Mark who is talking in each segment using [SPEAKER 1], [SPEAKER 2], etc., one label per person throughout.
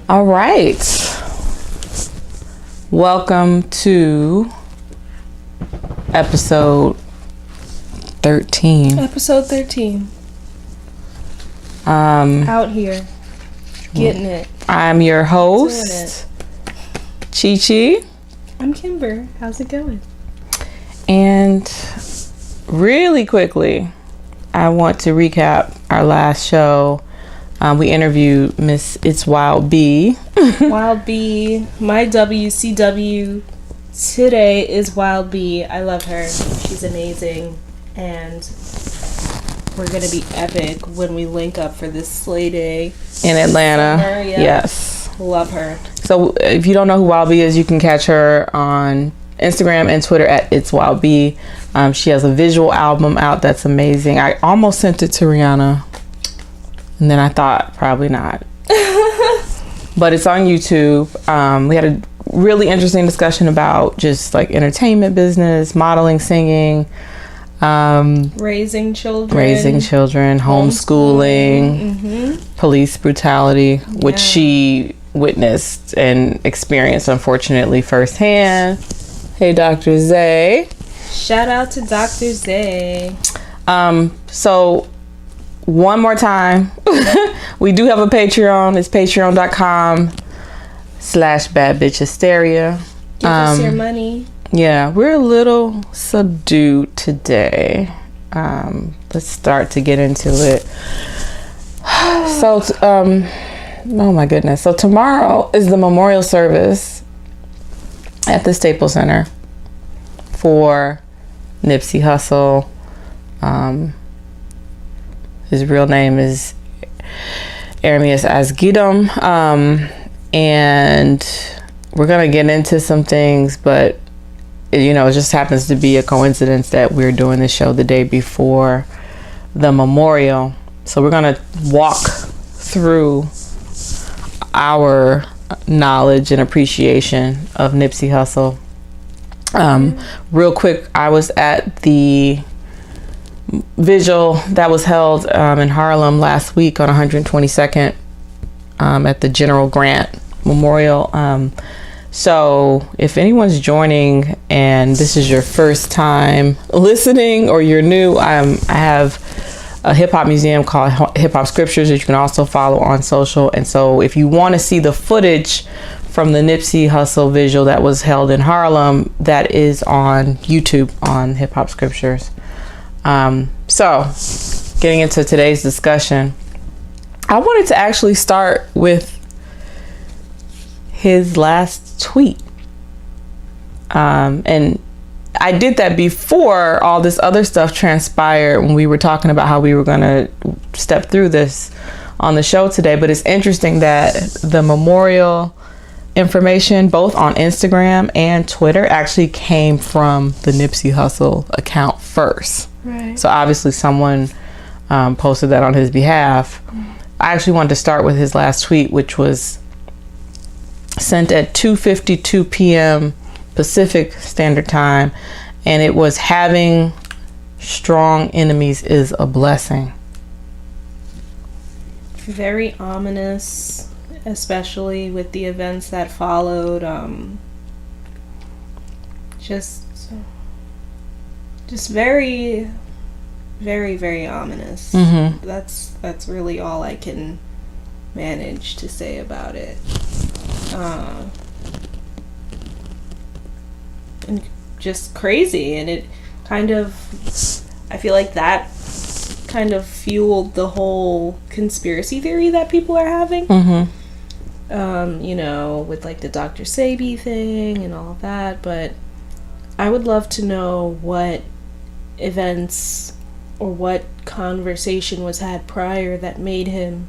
[SPEAKER 1] All right. Welcome to episode 13.
[SPEAKER 2] Episode 13. Out here. Getting it.
[SPEAKER 1] I'm your host, Chi.
[SPEAKER 2] I'm Kimber. How's it going?
[SPEAKER 1] And really quickly, I want to recap our last show. We interviewed Miss It's Wild B.
[SPEAKER 2] Wild B. My WCW today is Wild B. I love her. She's amazing. And we're going to be epic when we link up for this sleigh day.
[SPEAKER 1] In Atlanta.
[SPEAKER 2] Summer, yeah.
[SPEAKER 1] Yes.
[SPEAKER 2] Love her.
[SPEAKER 1] So if you don't know who Wild B is, you can catch her on Instagram and Twitter at It's Wild B. She has a visual album out that's amazing. I almost sent it to Rihanna. And then I thought, probably not. But it's on YouTube. We had a really interesting discussion about just like entertainment business, modeling, singing,
[SPEAKER 2] raising children,
[SPEAKER 1] homeschooling, police brutality, which she witnessed and experienced, unfortunately, firsthand. Hey, Dr. Zay.
[SPEAKER 2] Shout out to Dr. Zay.
[SPEAKER 1] So one more time, we do have a Patreon. It's patreon.com/badbitchhysteria.
[SPEAKER 2] Give us your money.
[SPEAKER 1] Yeah, we're a little subdued today. Let's start to get into it. So, oh my goodness. So tomorrow is the memorial service at the Staples Center for Nipsey Hussle. His real name is Ermias Asgidom. And we're going to get into some things, but it just happens to be a coincidence that we're doing this show the day before the memorial. So we're going to walk through our knowledge and appreciation of Nipsey Hussle. Real quick, I was at the vigil that was held in Harlem last week on 122nd at the General Grant Memorial. So if anyone's joining and this is your first time listening or you're new, I have a hip hop museum called Hip Hop Scriptures that you can also follow on social. And so if you want to see the footage from the Nipsey Hussle vigil that was held in Harlem, that is on YouTube on Hip Hop Scriptures. So getting into today's discussion, I wanted to actually start with his last tweet. And I did that before all this other stuff transpired when we were talking about how we were going to step through this on the show today. But it's interesting that the memorial information, both on Instagram and Twitter, actually came from the Nipsey Hussle account first.
[SPEAKER 2] Right. So
[SPEAKER 1] obviously someone posted that on his behalf. I actually wanted to start with his last tweet, which was sent at 2:52 p.m. Pacific Standard Time, and it was having strong enemies is a blessing.
[SPEAKER 2] Very ominous, especially with the events that followed. Just very, very, very ominous. That's really all I can manage to say about it. And just crazy, and it kind of, I feel like that kind of fueled the whole conspiracy theory that people are having. With like the Dr. Sebi thing and all of that. But I would love to know what events or what conversation was had prior that made him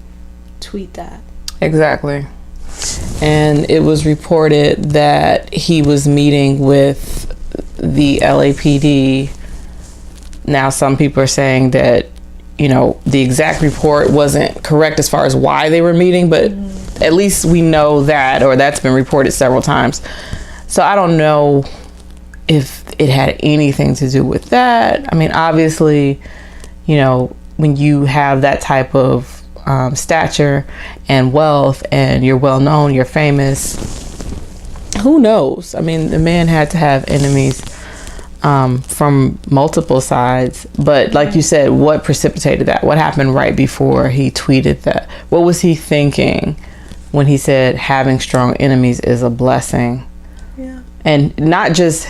[SPEAKER 2] tweet that.
[SPEAKER 1] Exactly. And it was reported that he was meeting with the LAPD. Now, some people are saying that, the exact report wasn't correct as far as why they were meeting, but at least we know that, or that's been reported several times. So I don't know if it had anything to do with that. I mean, obviously, when you have that type of stature and wealth, and you're well known, you're famous, who knows? I mean, the man had to have enemies from multiple sides. But like you said, what precipitated that? What happened right before he tweeted that? What was he thinking when he said having strong enemies is a blessing?
[SPEAKER 2] Yeah.
[SPEAKER 1] And not just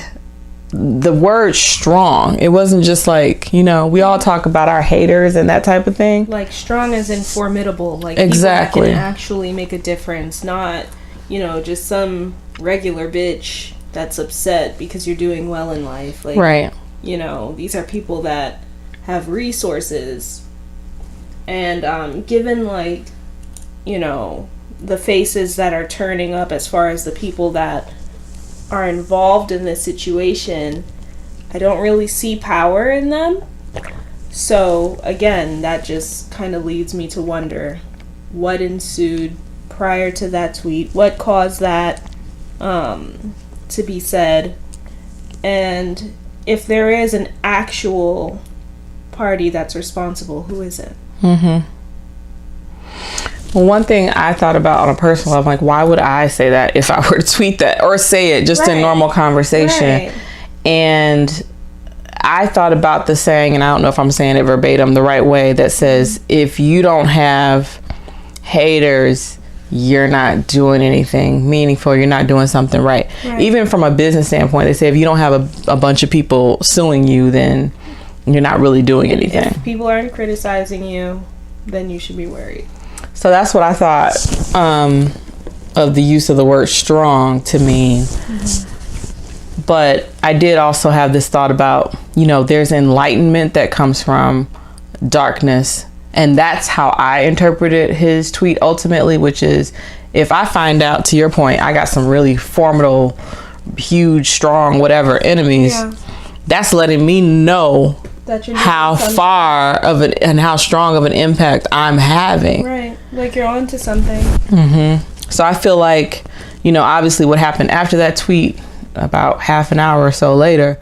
[SPEAKER 1] the word strong. It wasn't just like, you know, we all talk about our haters and that type of thing.
[SPEAKER 2] Like strong as in formidable. Like
[SPEAKER 1] exactly.
[SPEAKER 2] People that can actually make a difference. Not, you know, just some regular bitch that's upset because you're doing well in life. Like,
[SPEAKER 1] right.
[SPEAKER 2] You know, these are people that have resources. And given, like, you know, the faces that are turning up as far as the people that are involved in this situation, I don't really see power in them. So, again, that just kind of leads me to wonder what ensued prior to that tweet. What caused that to be said, and if there is an actual party that's responsible, who is it?
[SPEAKER 1] Well, one thing I thought about on a personal level, like, why would I say that if I were to tweet that or say it just in normal conversation? And I thought about the saying, and I don't know if I'm saying it verbatim the right way, that says, if you don't have haters, you're not doing anything meaningful, you're not doing something right. Even from a business standpoint, they say if you don't have a bunch of people suing you, then you're not really doing anything.
[SPEAKER 2] If people aren't criticizing you, then you should be worried.
[SPEAKER 1] So that's what I thought of the use of the word strong to mean. But I did also have this thought about, you know, there's enlightenment that comes from darkness. And that's how I interpreted his tweet ultimately, which is, if I find out, to your point, I got some really formidable, huge, strong, whatever enemies, that's letting me know that how far of it and how strong of an impact I'm having.
[SPEAKER 2] Right. Like you're onto something.
[SPEAKER 1] So I feel like, you know, obviously what happened after that tweet about half an hour or so later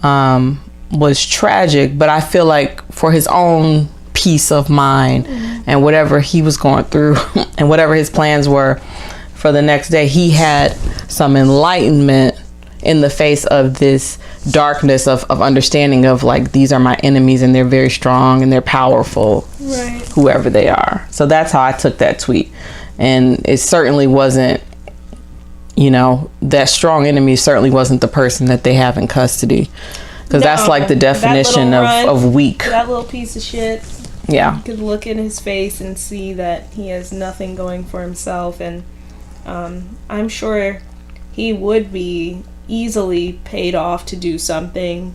[SPEAKER 1] was tragic, but I feel like for his own peace of mind and whatever he was going through and whatever his plans were for the next day, he had some enlightenment in the face of this darkness of understanding of, like, these are my enemies and they're very strong and they're powerful, whoever they are. So that's how I took that tweet. And it certainly wasn't, you know, that strong enemy certainly wasn't the person that they have in custody, because that's like the definition of weak.
[SPEAKER 2] That little piece of shit.
[SPEAKER 1] Yeah.
[SPEAKER 2] You could look in his face and see that he has nothing going for himself, and I'm sure he would be easily paid off to do something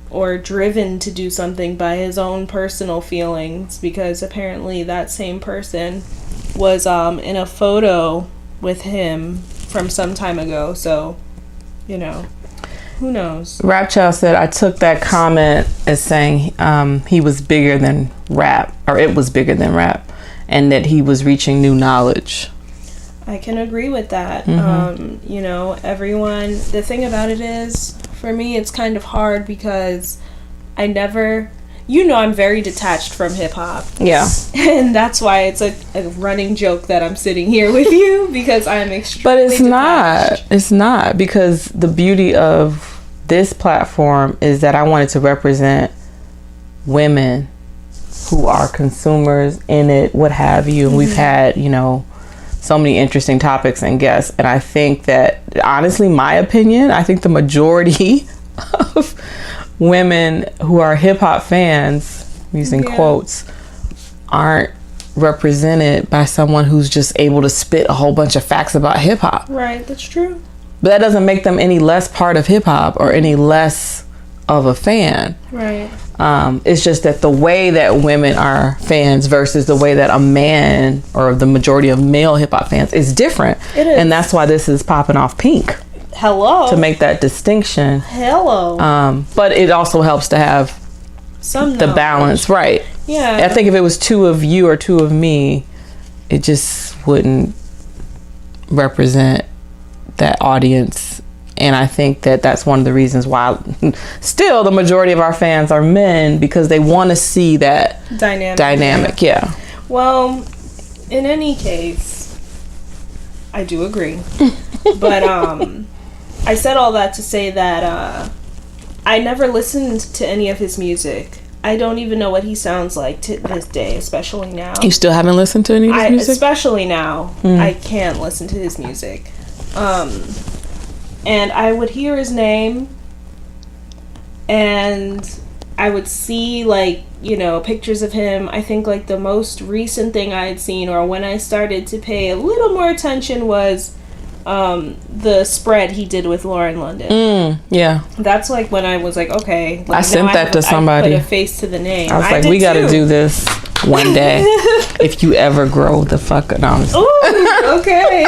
[SPEAKER 2] or driven to do something by his own personal feelings, because apparently that same person was in a photo with him from some time ago. So, you know, who knows? Rap Child said, I took that comment as saying he was bigger than rap, or it was bigger than rap, and that he was reaching new knowledge. I can agree with that. You know, everyone, the thing about it is, for me, it's kind of hard because I never, you know, I'm very detached from hip hop. Yeah. And that's why it's a running joke that I'm sitting here with you, because I'm extremely But it's detached. It's not, because the beauty of this platform is that I wanted to represent women who are consumers in it, what have you. And we've had, you know, so many interesting topics and guests. And I think that, honestly, my opinion, I think the majority of women who are hip hop fans, using quotes, aren't represented by someone who's just able to spit a whole bunch of facts about hip hop. Right, that's true. But that doesn't make them any less part of hip hop or any less of a fan. Right. It's just that the way that women are fans versus the way that a man or the majority of male hip hop fans is different. It is. And that's why this is popping off pink. Hello. To make that distinction. Hello. But it also helps to have some the balance, right? Yeah. I think if it was two of you or two of me, it just wouldn't represent that audience. And I think that that's one of the reasons why still the majority of our fans are men, because they want to see that dynamic. Yeah. Well, in any case, I do agree. But I said all that to say that I never listened to any of his music. I don't even know what he sounds like to this day, especially now.
[SPEAKER 1] You still haven't listened to any of his music?
[SPEAKER 2] Especially now, I can't listen to his music. And I would hear his name, and I would see, like, you know, pictures of him. I think, like, the most recent thing I had seen, or when I started to pay a little more attention, was the spread he did with LaurenLondon.
[SPEAKER 1] Yeah.
[SPEAKER 2] That's, like, when I was like, okay. Like,
[SPEAKER 1] I sent that to somebody.
[SPEAKER 2] I put a face to the name.
[SPEAKER 1] I was like, we got to do this one day. If you ever grow the fuck up. No,
[SPEAKER 2] ooh, okay.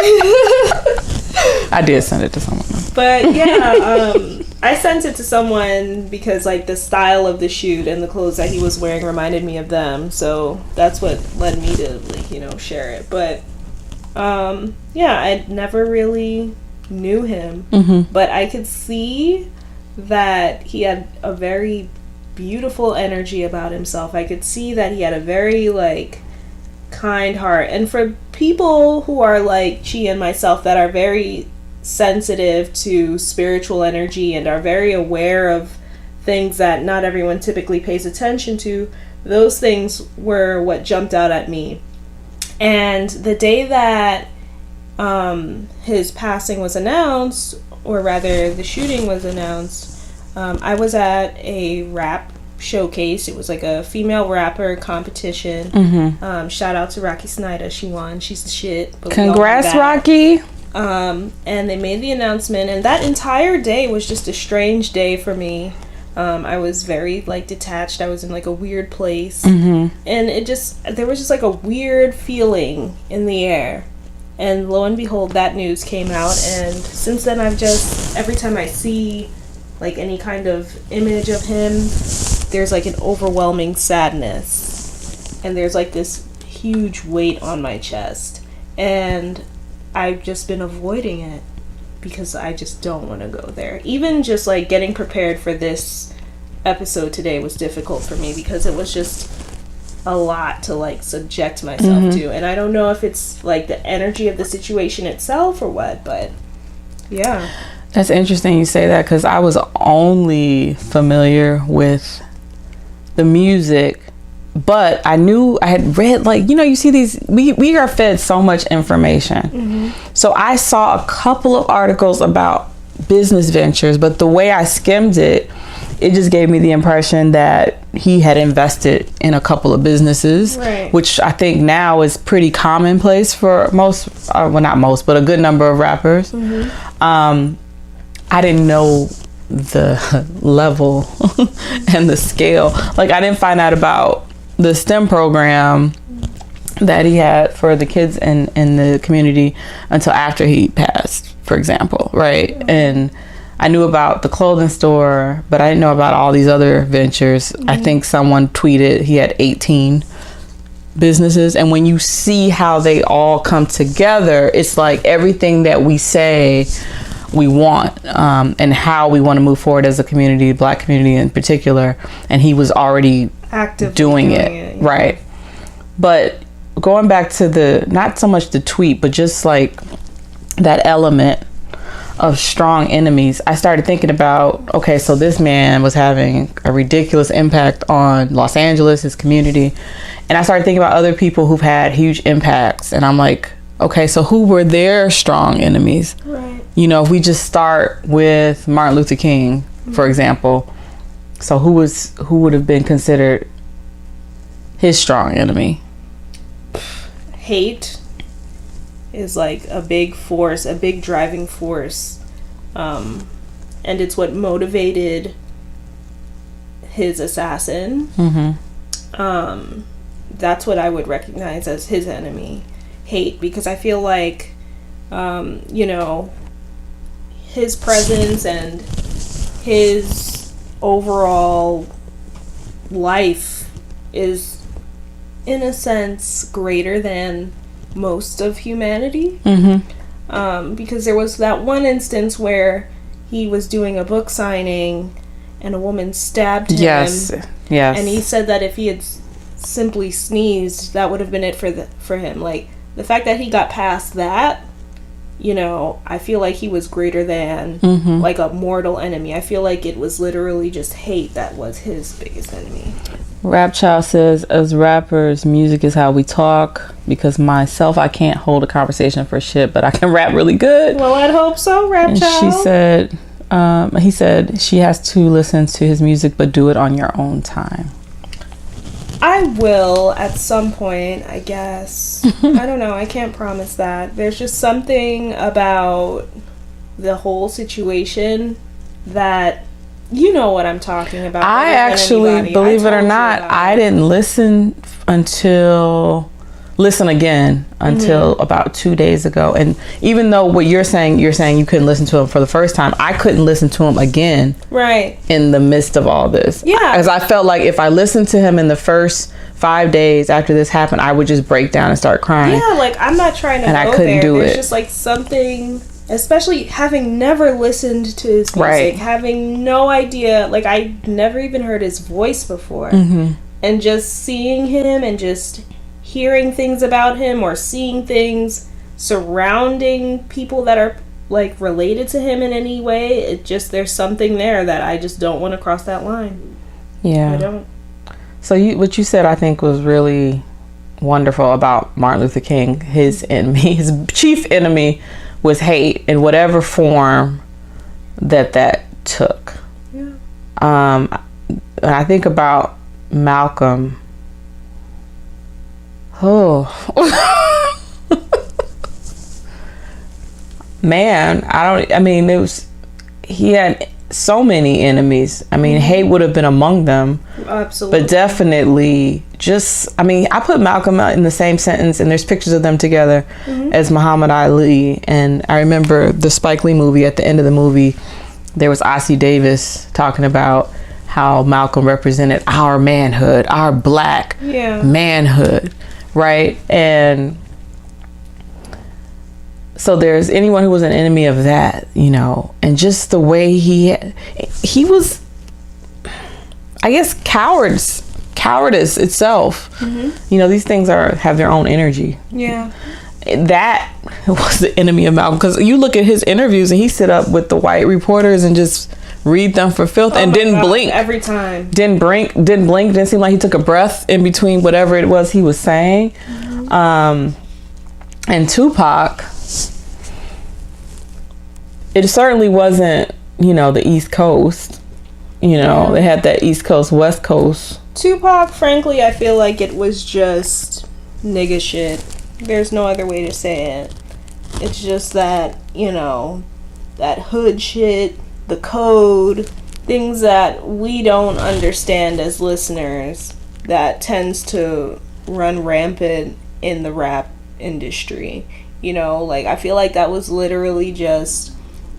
[SPEAKER 1] I did send it to someone.
[SPEAKER 2] But yeah, I sent it to someone because, like, the style of the shoot and the clothes that he was wearing reminded me of them. So that's what led me to, like, you know, share it. But yeah, I never really knew him. But I could see that he had a very beautiful energy about himself. I could see that he had a very, like, kind heart. And for people who are like Chi and myself, that are very sensitive to spiritual energy and are very aware of things that not everyone typically pays attention to, those things were what jumped out at me. And the day that his passing was announced, or rather the shooting was announced, I was at a rap showcase. It was like a female rapper competition. Shout out to Rocky Snyder. She won. She's the shit.
[SPEAKER 1] Congrats, Rocky.
[SPEAKER 2] And they made the announcement, and that entire day was just a strange day for me. I was very, like, detached. I was in, like, a weird place. And there was just, like, a weird feeling in the air. And lo and behold, that news came out, and since then I've just, every time I see, like, any kind of image of him, there's, like, an overwhelming sadness. And there's, like, this huge weight on my chest. And I've just been avoiding it because I just don't want to go there. Even just, like, getting prepared for this episode today was difficult for me because it was just a lot to, like, subject myself to. And I don't know if it's, like, the energy of the situation itself or what, but yeah.
[SPEAKER 1] That's interesting you say that, because I was only familiar with the music, but I knew, I had read, like, you know, you see these, we are fed so much information. So I saw a couple of articles about business ventures, but the way I skimmed it, it just gave me the impression that he had invested in a couple of businesses, which I think now is pretty commonplace for most, well, not most, but a good number of rappers. I didn't know the level and the scale. Like, I didn't find out about the STEM program that he had for the kids in the community until after he passed, for example, right? And I knew about the clothing store, but I didn't know about all these other ventures. I think someone tweeted he had 18 businesses, and when you see how they all come together, it's like everything that we say we want, and how we want to move forward as a community, Black community in particular, and he was already actively doing it. Yeah. Right. But going back to the, not so much the tweet, but just like that element of strong enemies, I started thinking about, okay, so this man was having a ridiculous impact on Los Angeles, his community, and I started thinking about other people who've had huge impacts, and I'm like, okay, so who were their strong enemies? Right. You know, if we just start with Martin Luther King, for example, so who would have been considered his strong enemy?
[SPEAKER 2] Hate is like a big force, a big driving force, and it's what motivated his assassin. That's what I would recognize as his enemy, hate, because I feel like, you know, his presence and his overall life is, in a sense, greater than most of humanity. Because there was that one instance where he was doing a book signing and a woman stabbed him. Yes. And he said that if he had simply sneezed, that would have been it for him. Like, the fact that he got past that, you know, I feel like he was greater than like a mortal enemy. I feel like it was literally just hate that was his biggest enemy.
[SPEAKER 1] Rap Child says, as rappers, music is how we talk. Because myself, I can't hold a conversation for shit, but I can rap really good.
[SPEAKER 2] Well, I'd hope so, Rap
[SPEAKER 1] and
[SPEAKER 2] Child.
[SPEAKER 1] She said, he said she has to listen to his music, but do it on your own time.
[SPEAKER 2] I will at some point, I guess. I don't know. I can't promise that. There's just something about the whole situation that, you know what I'm talking about.
[SPEAKER 1] I actually, believe it or not, I didn't listen again until about 2 days ago. And even though what you're saying you couldn't listen to him for the first time, I couldn't listen to him again.
[SPEAKER 2] Right.
[SPEAKER 1] In the midst of all this.
[SPEAKER 2] Yeah.
[SPEAKER 1] Because I felt like if I listened to him in the first 5 days after this happened, I would just break down and start crying.
[SPEAKER 2] Yeah, like, I'm not trying to
[SPEAKER 1] and I couldn't do
[SPEAKER 2] There's
[SPEAKER 1] it.
[SPEAKER 2] just like something, especially having never listened to his music,
[SPEAKER 1] right.
[SPEAKER 2] having no idea, like, I never even heard his voice before. And just seeing him and just hearing things about him or seeing things surrounding people that are like related to him in any way, it just, there's something there that I just don't want to cross that line.
[SPEAKER 1] Yeah.
[SPEAKER 2] I don't.
[SPEAKER 1] So what you said, I think, was really wonderful about Martin Luther King. His enemy, his chief enemy, was hate in whatever form that took.
[SPEAKER 2] Yeah.
[SPEAKER 1] And I think about Malcolm. Oh. Man, he had so many enemies. I mean, hate would have been among them.
[SPEAKER 2] Absolutely.
[SPEAKER 1] But definitely I put Malcolm in the same sentence, and there's pictures of them together, as Muhammad Ali. And I remember the Spike Lee movie, at the end of the movie, there was Ossie Davis talking about how Malcolm represented our manhood, our black manhood, right? And so there's anyone who was an enemy of that, you know, and just the way he was, I guess, cowardice itself. You know, these things have their own energy.
[SPEAKER 2] Yeah.
[SPEAKER 1] That was the enemy of Malcolm, because you look at his interviews and he sit up with the white reporters and just read them for filth, and didn't blink
[SPEAKER 2] every time.
[SPEAKER 1] Didn't blink. Didn't seem like he took a breath in between whatever it was he was saying. And Tupac, it certainly wasn't, you know, the East Coast. You know, they had that East Coast, West Coast.
[SPEAKER 2] Tupac, frankly, I feel like it was just nigga shit. There's no other way to say it. It's just that, you know, that hood shit, the code, things that we don't understand as listeners, that tends to run rampant in the rap industry. You know, like, I feel like that was literally just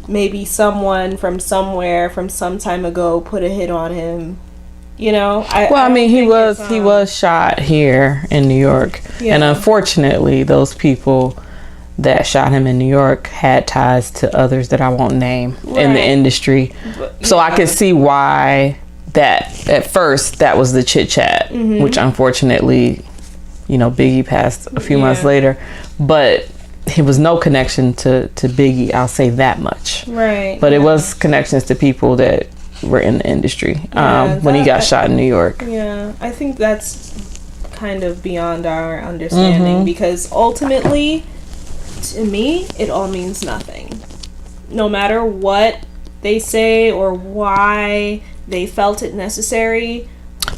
[SPEAKER 2] maybe someone from somewhere from some time ago put a hit on him. You know,
[SPEAKER 1] he was shot here in New York, and unfortunately, those people that shot him in New York had ties to others that I won't name in the industry. So I could see why that at first that was the chit chat, which unfortunately, you know, Biggie passed a few months later, but it was no connection to Biggie. I'll say that much.
[SPEAKER 2] Right.
[SPEAKER 1] But it was connections to people that were in the industry when he got shot in New York.
[SPEAKER 2] Yeah, I think that's kind of beyond our understanding, because ultimately, to me, it all means nothing. No matter what they say or why they felt it necessary.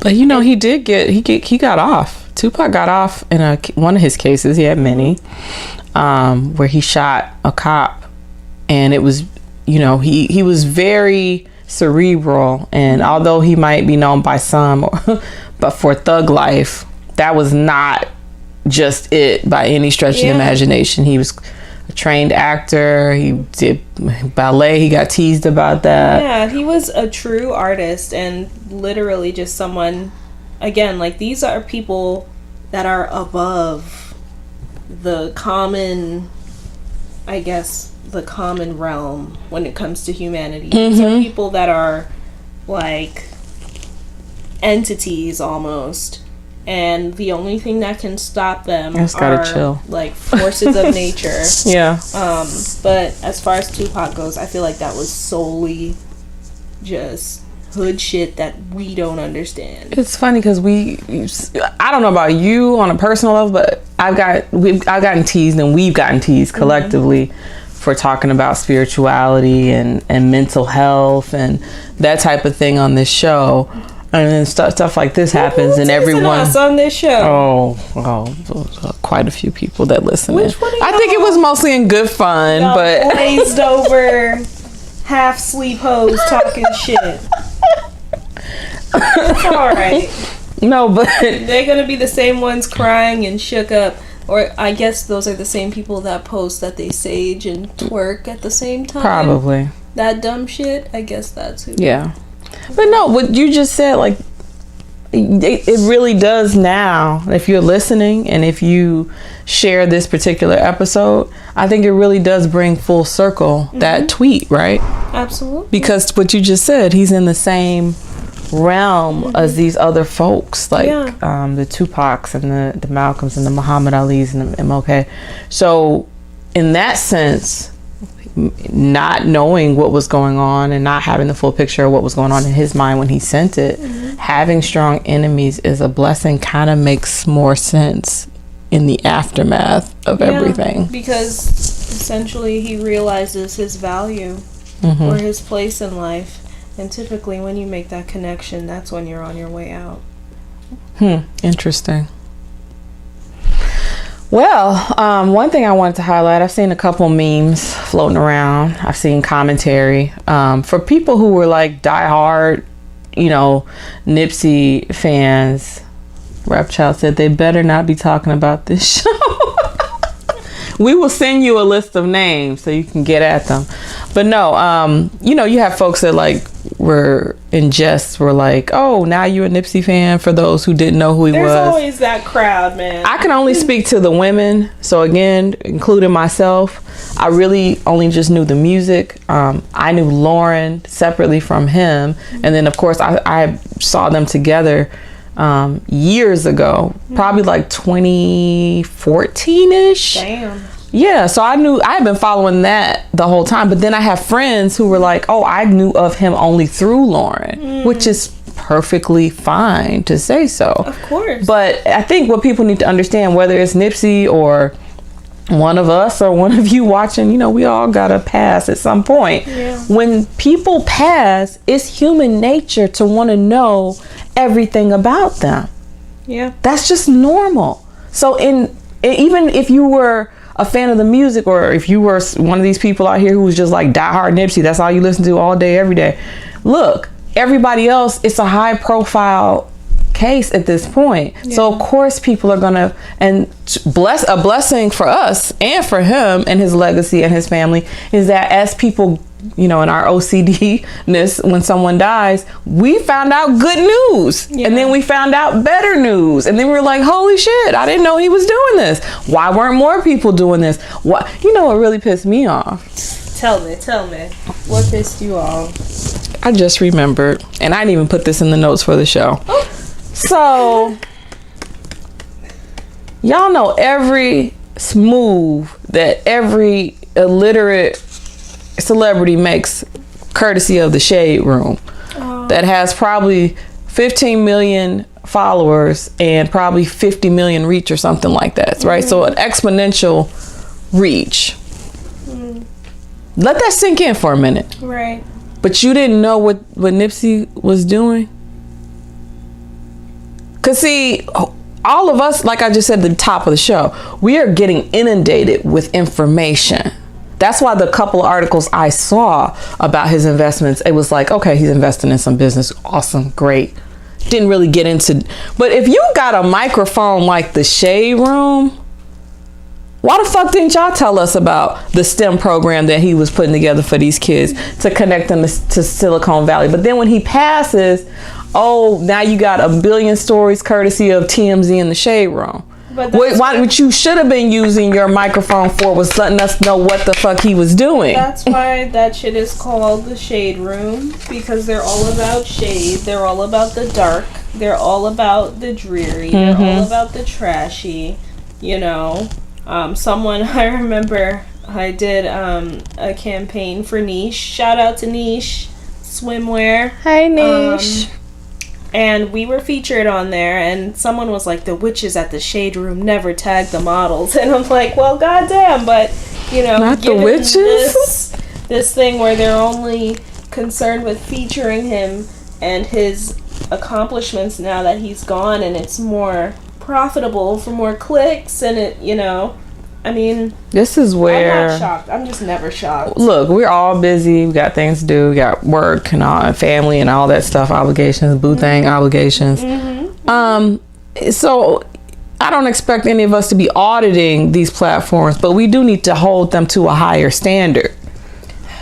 [SPEAKER 1] But you know, he got off. Tupac got off in one of his cases. He had many, where he shot a cop, and it was, you know, he was very cerebral, and although he might be known by some, but for thug life, that was not just it by any stretch of the imagination. He was a trained actor. He did ballet. He got teased about that.
[SPEAKER 2] Yeah, he was a true artist, and literally just someone, again, like, these are people that are above the common, I guess, the common realm when it comes to humanity. These are people that are like entities almost, and the only thing that can stop them
[SPEAKER 1] are
[SPEAKER 2] chill. Like forces of nature.
[SPEAKER 1] Yeah.
[SPEAKER 2] But as far as Tupac goes, I feel like that was solely just hood shit that we don't understand.
[SPEAKER 1] It's funny because I don't know about you on a personal level, but I've gotten teased, and we've gotten teased collectively for talking about spirituality and mental health and that type of thing on this show. And then stuff like this happens, and everyone
[SPEAKER 2] us on this show.
[SPEAKER 1] Quite a few people that listen.
[SPEAKER 2] Which one of
[SPEAKER 1] I think it was mostly in good fun, but
[SPEAKER 2] glazed over, half sleep hoes talking shit. It's all right.
[SPEAKER 1] No, but
[SPEAKER 2] they're gonna be the same ones crying and shook up. Or I guess those are the same people that post that they sage and twerk at the same time.
[SPEAKER 1] Probably
[SPEAKER 2] that dumb shit. I guess that's who.
[SPEAKER 1] Yeah. But no, what you just said, like, it really does now. If you're listening and if you share this particular episode, I think it really does bring full circle that tweet, right?
[SPEAKER 2] Absolutely.
[SPEAKER 1] Because what you just said, he's in the same realm as these other folks, like the Tupacs and the Malcolms and the Muhammad Alis and the MLK. So in that sense, not knowing what was going on and not having the full picture of what was going on in his mind when he sent it, having strong enemies is a blessing. Kind of makes more sense in the aftermath of everything,
[SPEAKER 2] because essentially he realizes his value or his place in life, and typically when you make that connection, that's when you're on your way out.
[SPEAKER 1] Interesting. Well, one thing I wanted to highlight, I've seen a couple memes floating around. I've seen commentary for people who were like diehard, Nipsey fans. Rap Child said they better not be talking about this show. We will send you a list of names so you can get at them. But no, you have folks that like were in jest, were like, oh, now you're a Nipsey fan, for those who didn't know who he was.
[SPEAKER 2] There's always that crowd, man.
[SPEAKER 1] I can only speak to the women. So again, including myself, I really only just knew the music. I knew Lauren separately from him. And then of course I saw them together years ago, probably like 2014-ish.
[SPEAKER 2] Damn.
[SPEAKER 1] Yeah, so I had been following that the whole time, but then I have friends who were like, oh, I knew of him only through Lauren, which is perfectly fine to say so.
[SPEAKER 2] Of course.
[SPEAKER 1] But I think what people need to understand, whether it's Nipsey or one of us or one of you watching, we all gotta pass at some point.
[SPEAKER 2] Yeah.
[SPEAKER 1] When people pass, it's human nature to want to know everything about them.
[SPEAKER 2] Yeah.
[SPEAKER 1] That's just normal. So even if you were a fan of the music, or if you were one of these people out here who was just like diehard Nipsey, that's all you listen to all day, every day. Look, everybody else, it's a high profile case at this point. Yeah. So of course people are gonna, and a blessing for us and for him and his legacy and his family is that as people, in our OCD-ness, when someone dies, we found out good news. Yeah. And then we found out better news. And then we were like, holy shit, I didn't know he was doing this. Why weren't more people doing this? What really pissed me off?
[SPEAKER 2] Tell me. What pissed you off?
[SPEAKER 1] I just remembered, and I didn't even put this in the notes for the show. Oh. So, y'all know every move that every illiterate celebrity makes courtesy of the Shade Room, that has probably 15 million followers and probably 50 million reach or something like that, right? So an exponential reach. Let that sink in for a minute.
[SPEAKER 2] Right.
[SPEAKER 1] But you didn't know what Nipsey was doing? Because see, all of us, like I just said at the top of the show, we are getting inundated with information. That's why the couple of articles I saw about his investments, it was like, okay, he's investing in some business. Awesome. Great. Didn't really get into, but if you got a microphone like the Shade Room, why the fuck didn't y'all tell us about the STEM program that he was putting together for these kids to connect them to Silicon Valley? But then when he passes, oh, now you got a billion stories courtesy of TMZ and the Shade Room.
[SPEAKER 2] But that's
[SPEAKER 1] what you should have been using your microphone for was letting us know what the fuck he was doing.
[SPEAKER 2] That's why that shit is called the Shade Room, because they're all about shade. They're all about the dark. They're all about the dreary. They're all about the trashy. You know, someone, I remember I did a campaign for Niche. Shout out to Niche Swimwear.
[SPEAKER 1] Hey, Niche.
[SPEAKER 2] And we were featured on there, and someone was like, the witches at the Shade Room never tag the models. And I'm like, well, goddamn, but, you know,
[SPEAKER 1] not the witches?
[SPEAKER 2] This thing where they're only concerned with featuring him and his accomplishments now that he's gone, and it's more profitable for more clicks, and it, you know, I mean,
[SPEAKER 1] this is where
[SPEAKER 2] I'm not shocked. I'm just never shocked.
[SPEAKER 1] Look, we're all busy. We got things to do. We got work and all, and family and all that stuff, obligations, boo thing obligations. So I don't expect any of us to be auditing these platforms, but we do need to hold them to a higher standard.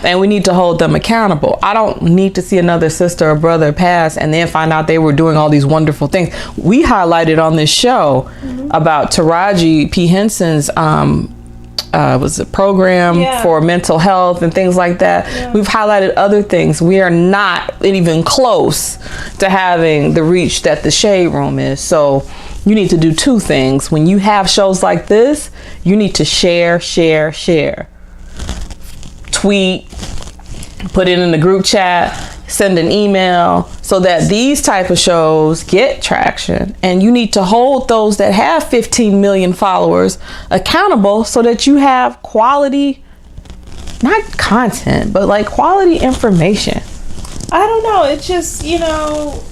[SPEAKER 1] And we need to hold them accountable. I don't need to see another sister or brother pass and then find out they were doing all these wonderful things. We highlighted on this show about Taraji P. Henson's was a program for mental health and things like that. We've highlighted other things. We are not even close to having the reach that the Shade Room is. So you need to do two things. When you have shows like this, you need to share. Tweet, put it in the group chat, send an email, so that these type of shows get traction. And you need to hold those that have 15 million followers accountable, so that you have quality, not content, but like quality information.
[SPEAKER 2] I don't know. It's just, you know,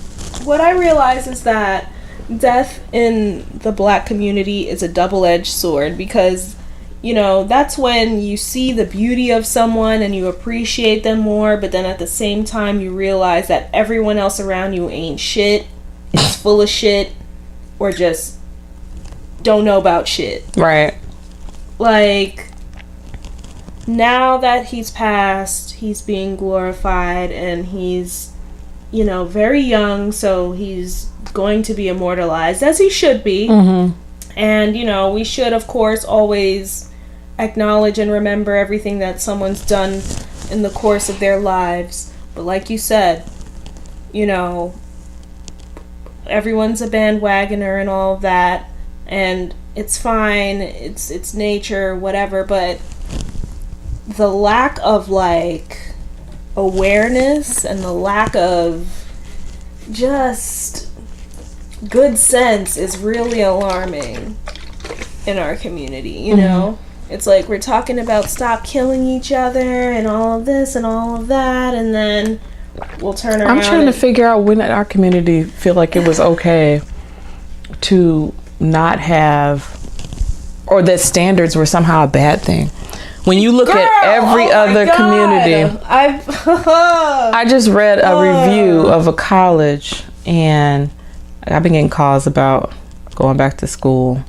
[SPEAKER 2] what I realize is that death in the Black community is a double-edged sword, because, you know, that's when you see the beauty of someone and you appreciate them more, but then at the same time you realize that everyone else around you ain't shit, is full of shit, or just don't know about shit.
[SPEAKER 1] Right.
[SPEAKER 2] Like, now that he's passed, he's being glorified, and he's, you know, very young, so he's going to be immortalized, as he should be. And, you know, we should, of course, always acknowledge and remember everything that someone's done in the course of their lives. But like you said, you know, everyone's a bandwagoner and all of that, and it's fine, it's nature, whatever, but the lack of, like, awareness and the lack of just good sense is really alarming in our community, you know? It's like we're talking about stop killing each other and all of this and all of that, and then we'll turn around.
[SPEAKER 1] I'm trying to figure out when our community feel like it was okay to not have, or that standards were somehow a bad thing. When you look at every other community, I just read a review of a college, and I've been getting calls about going back to school,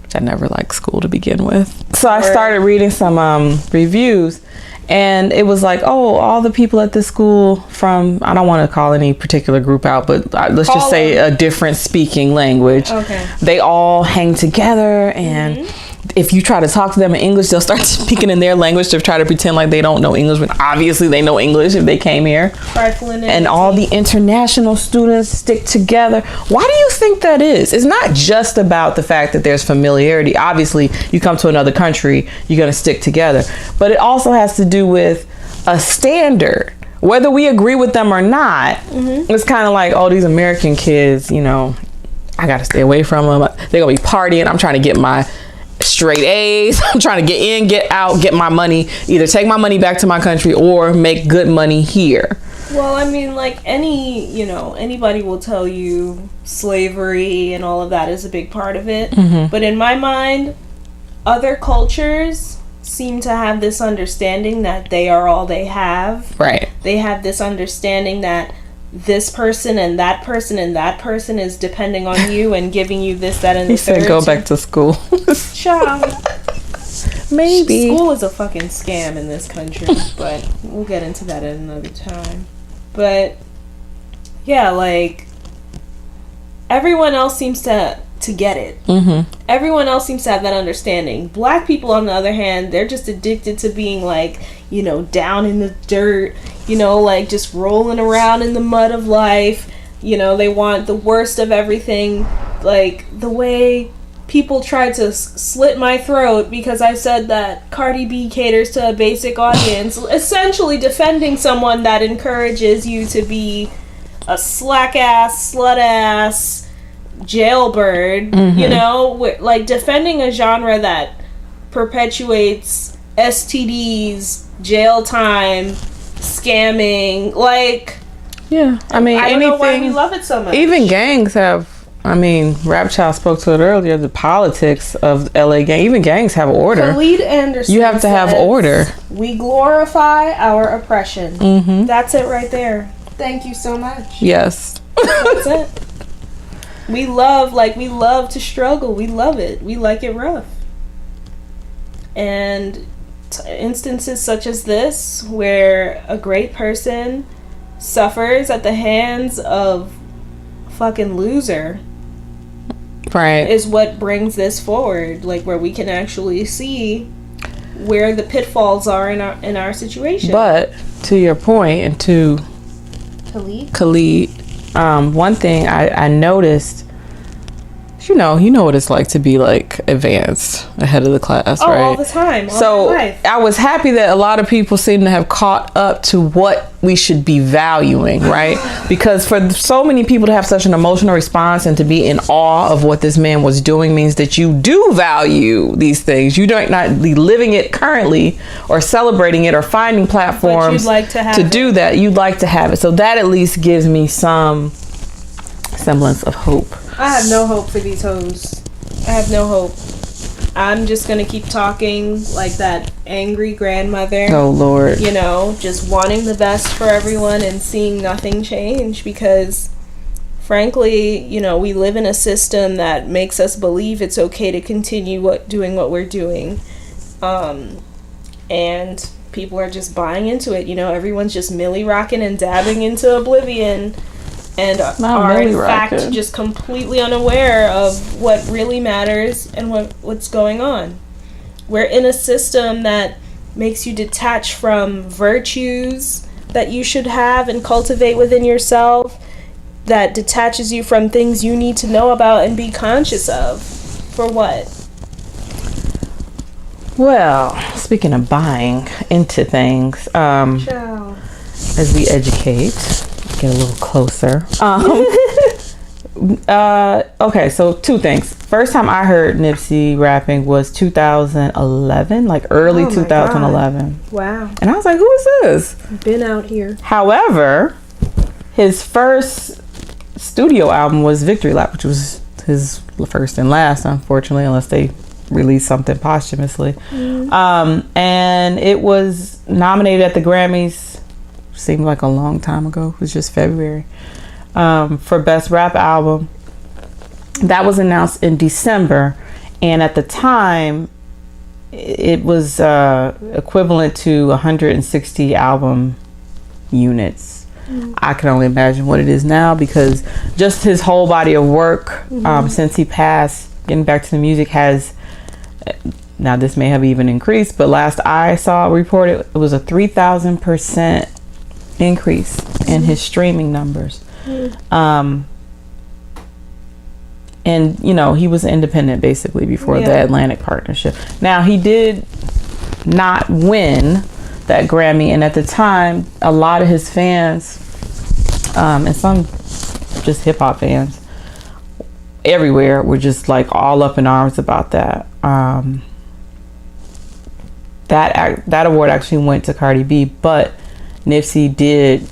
[SPEAKER 1] which I never liked school to begin with. So I started reading some reviews, and it was like, oh, all the people at this school from, I don't want to call any particular group out, but let's just say a different speaking language. Okay. They all hang together, and if you try to talk to them in English, they'll start speaking in their language to try to pretend like they don't know English, when obviously they know English if they came here. And all the international students stick together. Why do you think that is? It's not just about the fact that there's familiarity. Obviously, you come to another country, you're going to stick together. But it also has to do with a standard. Whether we agree with them or not, it's kind of like, oh, these American kids, you know, I got to stay away from them. They're going to be partying. I'm trying to get my straight A's. I'm trying to get in, get out, get my money, either take my money back to my country or make good money here.
[SPEAKER 2] Well, I mean, like anybody will tell you slavery and all of that is a big part of it. But in my mind, other cultures seem to have this understanding that they are all they have. Right. They have this understanding that this person and that person and that person is depending on you and giving you this, that, and the third.
[SPEAKER 1] He said go back to school.
[SPEAKER 2] Child.
[SPEAKER 1] Maybe.
[SPEAKER 2] School is a fucking scam in this country, but we'll get into that at another time. But, yeah, like, everyone else seems to to get it. Everyone else seems to have that understanding. Black people, on the other hand, they're just addicted to being like, you know, down in the dirt, you know, like just rolling around in the mud of life. You know, they want the worst of everything. Like the way people tried to slit my throat because I said that Cardi B caters to a basic audience, essentially defending someone that encourages you to be a slack ass, slut ass, jailbird, you know, like defending a genre that perpetuates STDs, jail time, scamming, like,
[SPEAKER 1] yeah, I mean,
[SPEAKER 2] I don't know why we love it so much.
[SPEAKER 1] Even gangs have, I mean, Rap Child spoke to it earlier, the politics of LA gang. Even gangs have order.
[SPEAKER 2] Khalid Anderson,
[SPEAKER 1] you have to have order.
[SPEAKER 2] We glorify our oppression. That's it right there. Thank you so much.
[SPEAKER 1] Yes.
[SPEAKER 2] That's it. We love to struggle. We love it. We like it rough. And instances such as this, where a great person suffers at the hands of fucking loser,
[SPEAKER 1] right,
[SPEAKER 2] is what brings this forward. Like, where we can actually see where the pitfalls are in our situation.
[SPEAKER 1] But to your point, and to Khalid, one thing I noticed, you know what it's like to be like advanced, ahead of the class, right?
[SPEAKER 2] All the time.
[SPEAKER 1] So I was happy that a lot of people seem to have caught up to what we should be valuing, right? Because for so many people to have such an emotional response and to be in awe of what this man was doing means that you do value these things. You don't not be living it currently or celebrating it or finding platforms to do that. You'd like to have it. So that at least gives me some semblance of hope.
[SPEAKER 2] I have no hope for these hoes. I have no hope. I'm just gonna keep talking like that angry grandmother.
[SPEAKER 1] Oh Lord.
[SPEAKER 2] You know, just wanting the best for everyone and seeing nothing change, because frankly, you know, we live in a system that makes us believe it's okay to continue doing what we're doing. And people are just buying into it. You know, everyone's just milli rocking and dabbing into oblivion. And are in fact just completely unaware of what really matters and what's going on. We're in a system that makes you detach from virtues that you should have and cultivate within yourself, that detaches you from things you need to know about and be conscious of. For what? Well,
[SPEAKER 1] speaking of buying into things, as we educate, get a little closer. Okay, so two things. First time I heard Nipsey rapping was 2011, like early 2011.
[SPEAKER 2] God. Wow.
[SPEAKER 1] And I was like, who is this?
[SPEAKER 2] Been out here.
[SPEAKER 1] However, his first studio album was Victory Lap, which was his first and last, unfortunately, unless they released something posthumously. And it was nominated at the Grammys. Seemed like a long time ago. It was just February, for Best Rap Album. That was announced in December, and at the time it was equivalent to 160 album units. I can only imagine what it is now, because just his whole body of work since he passed, getting back to the music, has, now this may have even increased, but last I saw reported it was a 3,000% increase in his streaming numbers. And you know, he was independent basically before the Atlantic partnership. Now, he did not win that Grammy, and at the time a lot of his fans, and some just hip-hop fans everywhere, were just like all up in arms about that. That award actually went to Cardi B, but Nipsey did,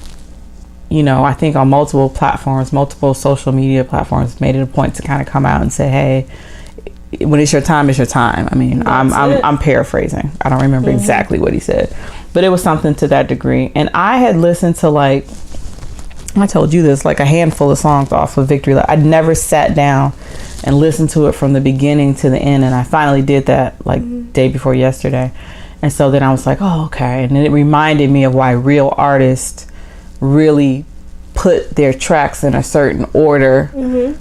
[SPEAKER 1] you know, I think on multiple platforms, multiple social media platforms, made it a point to kind of come out and say, hey, when it's your time, it's your time. I mean, I'm paraphrasing. I don't remember exactly what he said, but it was something to that degree. And I had listened to, like, I told you this, like a handful of songs off of Victory Lap. I'd never sat down and listened to it from the beginning to the end, and I finally did that like day before yesterday. And so then I was like, oh, okay. And then it reminded me of why real artists really put their tracks in a certain order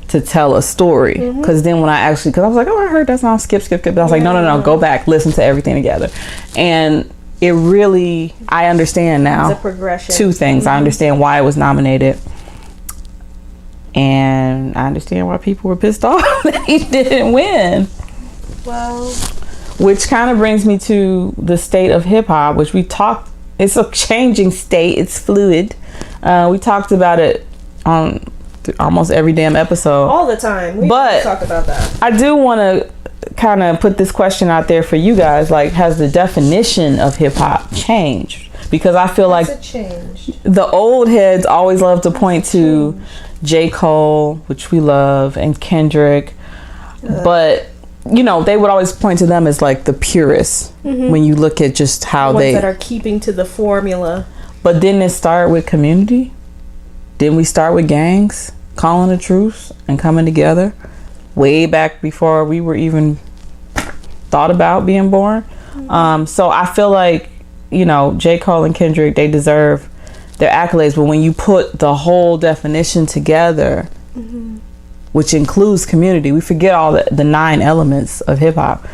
[SPEAKER 1] to tell a story. Because then when I was like, oh, I heard that song, skip. But I was like, no, go back, listen to everything together. And it really, I understand now.
[SPEAKER 2] It's a progression.
[SPEAKER 1] Two things. I understand why it was nominated. And I understand why people were pissed off that he didn't win.
[SPEAKER 2] Well,
[SPEAKER 1] which kind of brings me to the state of hip hop, which we talked. It's a changing state. It's fluid. We talked about it on almost every damn episode.
[SPEAKER 2] All the time. We talk about that. I
[SPEAKER 1] do want to kind of put this question out there for you guys. Like, has the definition of hip hop changed? Because I feel like the old heads always love to point to J. Cole, which we love, and Kendrick. But, you know, they would always point to them as like the purists when you look at just how
[SPEAKER 2] the ones that are keeping to the formula.
[SPEAKER 1] But didn't it start with community? Didn't we start with gangs calling a truce and coming together way back before we were even thought about being born? So I feel like, you know, J. Cole and Kendrick, they deserve their accolades, but when you put the whole definition together, which includes community, we forget all the 9 elements of hip hop.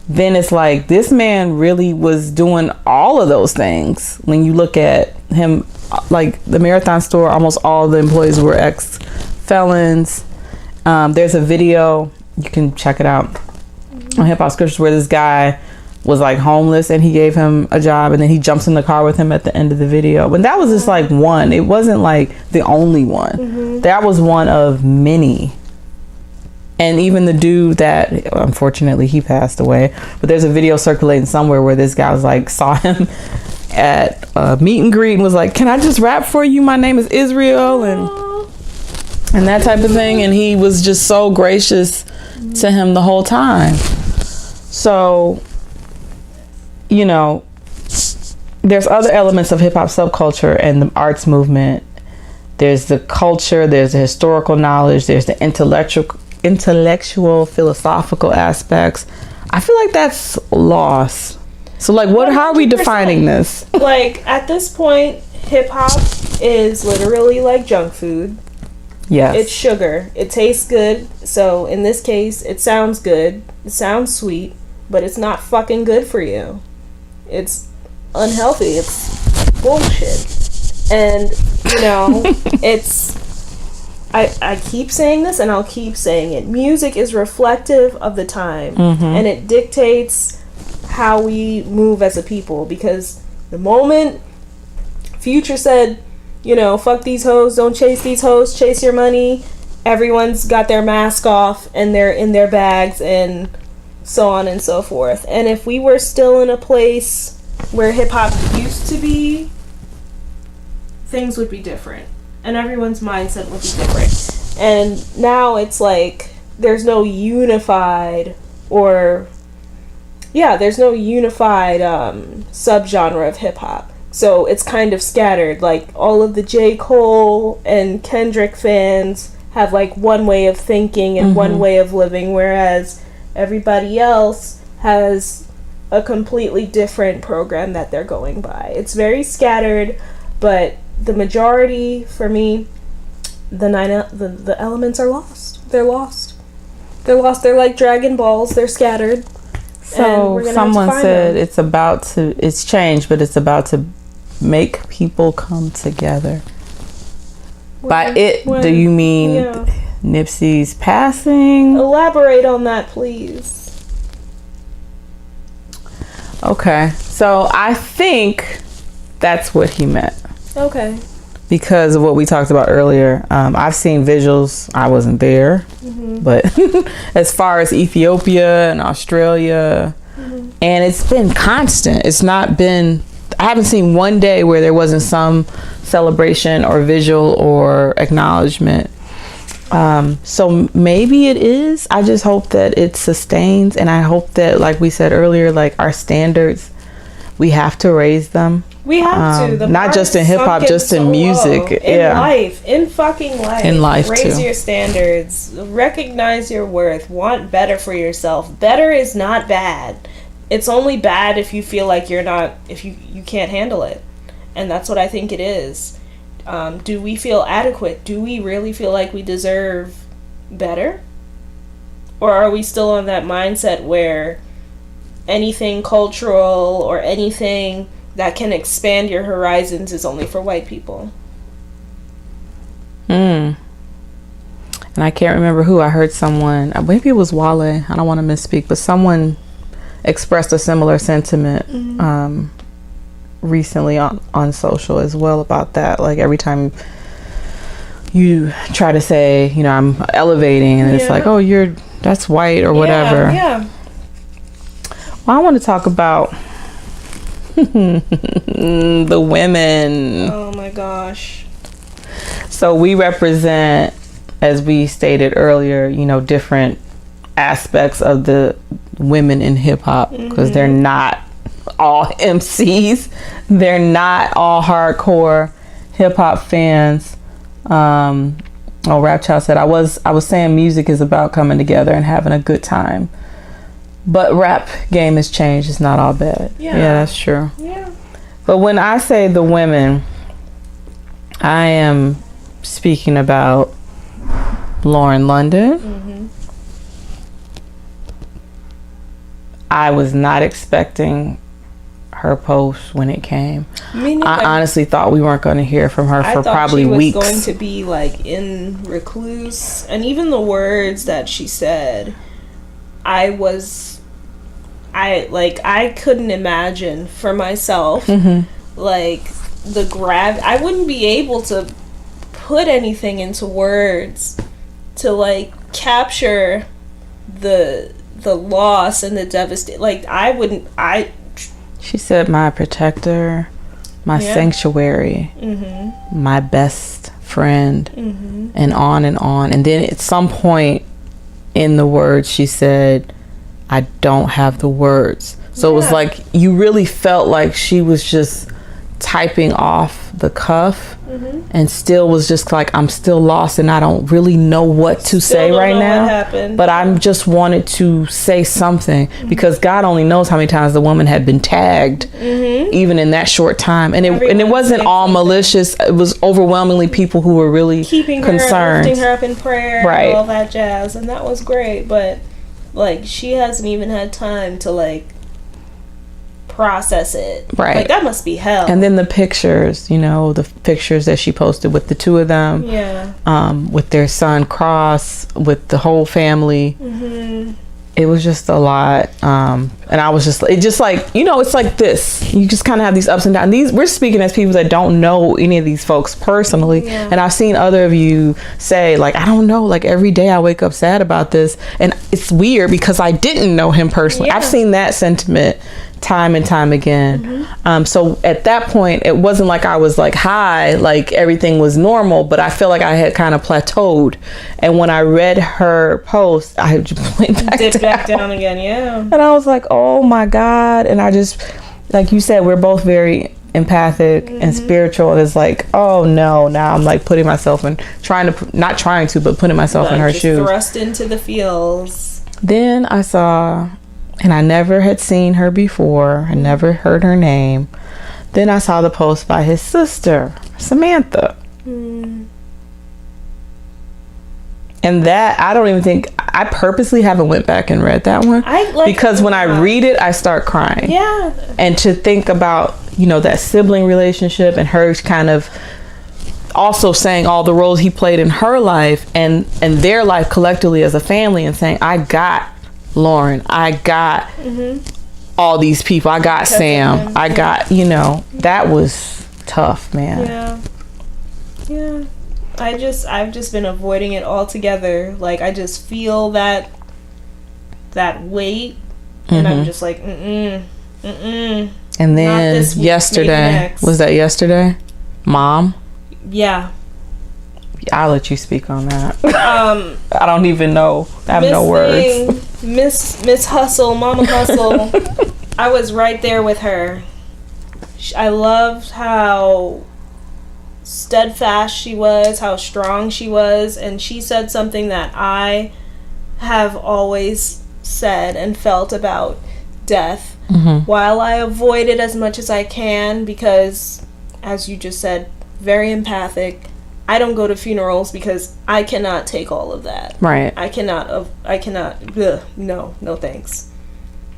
[SPEAKER 1] Then it's like, this man really was doing all of those things. When you look at him, like the Marathon store, almost all the employees were ex-felons. There's a video, you can check it out on Hip Hop Scriptures, where this guy was like homeless and he gave him a job, and then he jumps in the car with him at the end of the video. But that was just like one. It wasn't like the only one. That was one of many. And even the dude that, unfortunately, he passed away. But there's a video circulating somewhere where this guy was like, saw him at a meet and greet and was like, can I just rap for you? My name is Israel. And that type of thing. And he was just so gracious to him the whole time. So, you know, there's other elements of hip hop subculture and the arts movement. There's the culture, there's the historical knowledge, there's the intellectual, philosophical aspects. I feel like that's lost. So like, how are we defining this?
[SPEAKER 2] Like, at this point, hip hop is literally like junk food.
[SPEAKER 1] Yes.
[SPEAKER 2] It's sugar. It tastes good. So in this case, it sounds good. It sounds sweet, but it's not fucking good for you. It's unhealthy. It's bullshit. And, you know, I keep saying this and I'll keep saying it. Music is reflective of the time, and it dictates how we move as a people. Because the moment Future said, you know, fuck these hoes, don't chase these hoes, chase your money, everyone's got their mask off and they're in their bags and so on and so forth. And if we were still in a place where hip hop used to be, things would be different. And everyone's mindset would be different. And now it's like there's no unified subgenre of hip hop. So it's kind of scattered. Like, all of the J. Cole and Kendrick fans have like one way of thinking and one way of living, whereas everybody else has a completely different program that they're going by. It's very scattered, but the majority, for me, the elements are lost. They're lost. They're like Dragon Balls. They're scattered.
[SPEAKER 1] So someone said it's changed, but it's about to make people come together. Do you mean Nipsey's passing?
[SPEAKER 2] Elaborate on that, please.
[SPEAKER 1] Okay, so I think that's what he meant.
[SPEAKER 2] Okay.
[SPEAKER 1] Because of what we talked about earlier. I've seen visuals. I wasn't there. But as far as Ethiopia and Australia, and it's been constant. It's not been, I haven't seen one day where there wasn't some celebration or visual or acknowledgement. So maybe it is. I just hope that it sustains. And I hope that, like we said earlier, like our standards, we have to raise them.
[SPEAKER 2] We have to.
[SPEAKER 1] Not just in hip hop, just in music.
[SPEAKER 2] In life. In fucking life.
[SPEAKER 1] In life,
[SPEAKER 2] raise your standards. Recognize your worth. Want better for yourself. Better is not bad. It's only bad if you feel like if you can't handle it. And that's what I think it is. Do we feel adequate? Do we really feel like we deserve better? Or are we still on that mindset where anything cultural or anything that can expand your horizons is only for white people?
[SPEAKER 1] And I can't remember who. I heard someone, maybe it was Wale, I don't want to misspeak, but someone expressed a similar sentiment recently on social as well about that. Like, every time you try to say, you know, I'm elevating, and it's like, oh, that's white or whatever.
[SPEAKER 2] Yeah.
[SPEAKER 1] Well, I want to talk about the women.
[SPEAKER 2] Oh my gosh.
[SPEAKER 1] So we represent, as we stated earlier, you know, different aspects of the women in hip hop, because they're not all MCs. They're not all hardcore hip hop fans. Rap Child said, I was saying music is about coming together and having a good time. But rap game has changed. It's not all bad. Yeah, that's true.
[SPEAKER 2] Yeah.
[SPEAKER 1] But when I say the women, I am speaking about LaurenLondon. I was not expecting her post when it came. I honestly thought we weren't going to hear from her for probably weeks.
[SPEAKER 2] I thought she was going to be like in recluse, and even the words that she said, I couldn't imagine for myself, like I wouldn't be able to put anything into words to like capture the loss and the devastation. Like, she said, my protector, my sanctuary, my best friend, and on and on. And then at some point in the words, she said, I don't have the words. So it was like, you really felt like she was just typing off the cuff, and still was just like, I'm still lost and I don't really know what to say right now, but I'm just wanted to say something, because God only knows how many times the woman had been tagged, even in that short time, and it wasn't all malicious. It was overwhelmingly people who were really keeping
[SPEAKER 1] concerned,
[SPEAKER 2] lifting her up in prayer, and all that jazz, and that was great. But like, she hasn't even had time to like process it. Right. Like, that must be hell. And then the pictures, you know, the pictures that she posted with the two of them. Yeah. With their son Cross, with the whole family. It was just a lot. And I was just, it just like, you know, it's like this. You just kind of have these ups and downs. We're speaking as people that don't know any of these folks personally. Yeah. And I've seen other of you say, like, I don't know, like, every day I wake up sad about this. And it's weird because I didn't know him personally. Yeah. I've seen that sentiment time and time again. So at that point, it wasn't like I was like high, like everything was normal, but I feel like I had kind of plateaued. And when I read her post, I just went back down again. Yeah. And I was like, oh my God. And I just, like you said, we're both very empathic and spiritual. It's like, oh no, now I'm like putting myself in, not trying to, but putting myself in her shoes. Thrust into the feels. Then I saw, and I never had seen her before. I never heard her name. Then I saw the post by his sister, Samantha. And that, I don't even think, I purposely haven't went back and read that one. Because when I read it, I start crying. Yeah. And to think about, you know, that sibling relationship and her kind of also saying all the roles he played in her life and their life collectively as a family, and saying, I got Lauren, I got all these people, I got Sam, I got, you know, that was tough, man. Yeah. I've just been avoiding it altogether. Like, I just feel that weight, and I'm just like, And then yesterday, was that yesterday? Mom? Yeah. I'll let you speak on that. I don't even know. I have no words. Miss Hussle, Mama Hussle. I was right there with her. I loved how steadfast she was, how strong she was, and she said something that I have always said and felt about death. While I avoid it as much as I can, because, as you just said, very empathic. I don't go to funerals because I cannot take all of that.
[SPEAKER 1] Right.
[SPEAKER 2] I cannot, ugh, no thanks.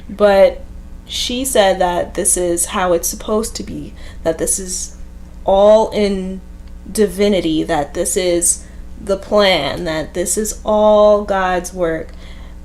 [SPEAKER 2] But she said that this is how it's supposed to be, that this is all in divinity, that this is the plan, that this is all God's work,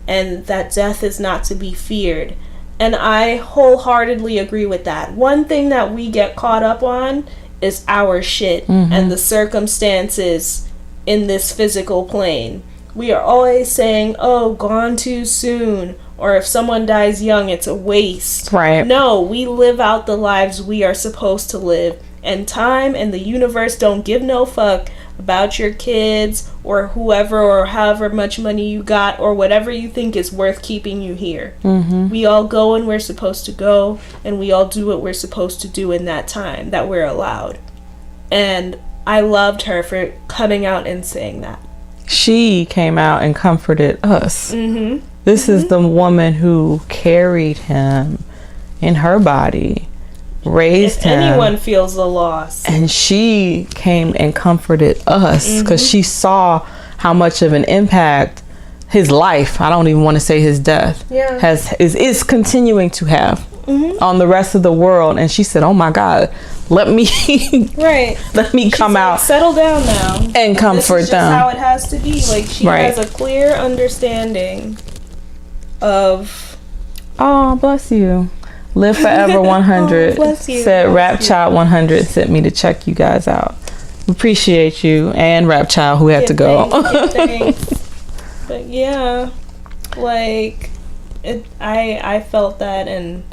[SPEAKER 2] and that death is not to be feared. And I wholeheartedly agree with that. One thing that we get caught up on is our shit and the circumstances in this physical plane. We are always saying, oh, gone too soon, or if someone dies young, it's a waste.
[SPEAKER 1] Right.
[SPEAKER 2] No, we live out the lives we are supposed to live, and time and the universe don't give no fuck about your kids or whoever or however much money you got or whatever you think is worth keeping you here. We all go when we're supposed to go, and we all do what we're supposed to do in that time that we're allowed. And I loved her for coming out and saying that. She
[SPEAKER 1] came out and comforted us. This is the woman who carried him in her body, raised him.
[SPEAKER 2] If anyone feels the loss.
[SPEAKER 1] And she came and comforted us because she saw how much of an impact his life, I don't even want to say his death, is continuing to have on the rest of the world. And she said, oh my God, let me let me come out,
[SPEAKER 2] settle down now,
[SPEAKER 1] and comfort
[SPEAKER 2] this is just
[SPEAKER 1] them.
[SPEAKER 2] how it has to be. Like, she has a clear understanding of,
[SPEAKER 1] oh, bless you, live forever 100.
[SPEAKER 2] Bless you.
[SPEAKER 1] Said Rap Child 100 sent me to check you guys out. Appreciate you, and Rap Child who had to go.
[SPEAKER 2] Thanks. But yeah, like, I felt that, and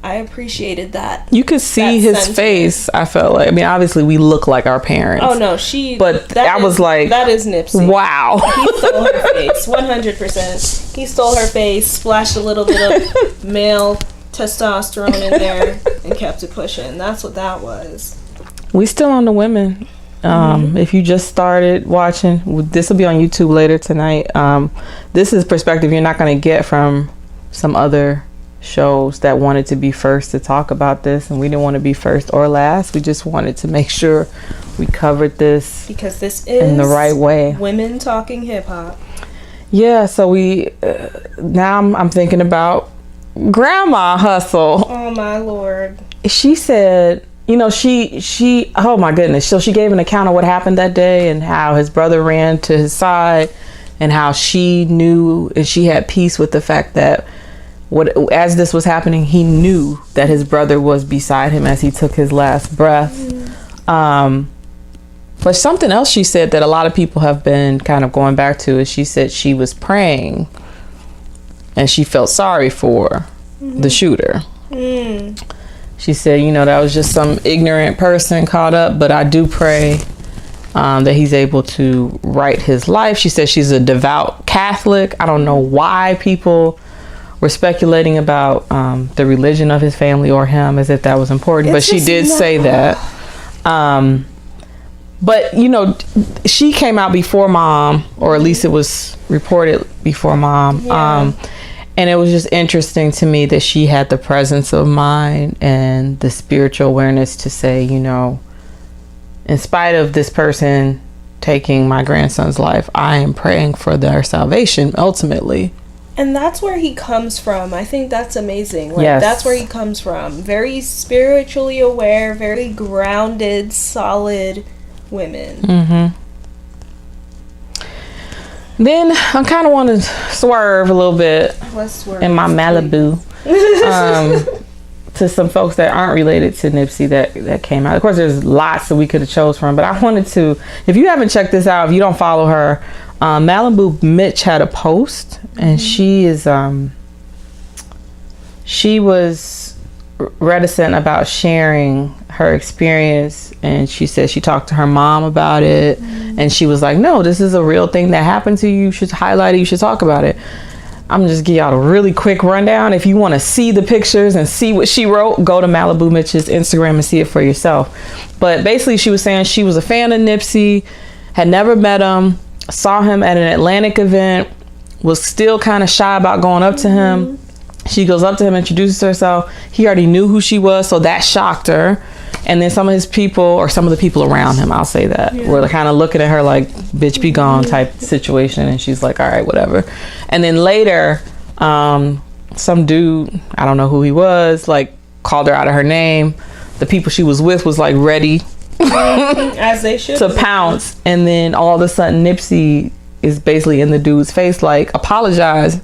[SPEAKER 2] I apprecited that.
[SPEAKER 1] You could see his sentiment. Face. I felt like, I mean, obviously we look like our parents.
[SPEAKER 2] Oh no, but I was like, that is Nipsey.
[SPEAKER 1] Wow.
[SPEAKER 2] He stole her face, 100%. He stole her face, splashed a little bit of male testosterone in there, and kept it pushing. That's what that was.
[SPEAKER 1] We still on the women. If you just started watching, this will be on YouTube later tonight. This is perspective you're not going to get from some other shows that wanted to be first to talk about this, and we didn't want to be first or last. We just wanted to make sure we covered this
[SPEAKER 2] because this is
[SPEAKER 1] in the right way.
[SPEAKER 2] Women talking hip hop.
[SPEAKER 1] Yeah, so we now I'm thinking about Grandma Hustle.
[SPEAKER 2] Oh my Lord.
[SPEAKER 1] She said, you know, she oh my goodness, so she gave an account of what happened that day and how his brother ran to his side and how she knew and she had peace with the fact that as this was happening, he knew that his brother was beside him as he took his last breath. But something else she said that a lot of people have been kind of going back to is she said she was praying and she felt sorry for the shooter. She said, you know, that was just some ignorant person caught up, but I do pray that he's able to right his life. She said she's a devout Catholic. I don't know why people were speculating about the religion of his family or him as if that was important, but she did say that. But, you know, she came out before Mom, or at least it was reported before Mom. And it was just interesting to me that she had the presence of mind and the spiritual awareness to say, you know, in spite of this person taking my grandson's life, I am praying for their salvation ultimately.
[SPEAKER 2] And that's where he comes from. I think that's amazing. Like, that's where he comes from. Very spiritually aware, very grounded, solid women. Then I kind of want to swerve a little bit in my Malibu to some folks that aren't related to Nipsey that came out. Of course, there's lots that we could have chose from, but I wanted to, if you haven't checked this out, if you don't follow her, Malibu Mitch had a post, and she was reticent about sharing her experience, and she said she talked to her mom about it, and she was like, no, this is a real thing that happened to you. You should highlight it, you should talk about it. I'm just give y'all a really quick rundown. If you want to see the pictures and see what she wrote, go to Malibu Mitch's Instagram and see it for yourself. But basically she was saying she was a fan of Nipsey, had never met him, saw him at an Atlantic event, was still kind of shy about going up to him. She goes up to him, introduces herself. He already knew who she was, so that shocked her.
[SPEAKER 1] And then some of his people, or some of the people around him, I'll say that, were kind of looking at her like, bitch, be gone type situation. And she's like, all right, whatever. And then later, some dude, I don't know who he was, like called her out of her name. The people she was with was like ready
[SPEAKER 2] as they should
[SPEAKER 1] to pounce. And then all of a sudden Nipsey is basically in the dude's face like, apologize.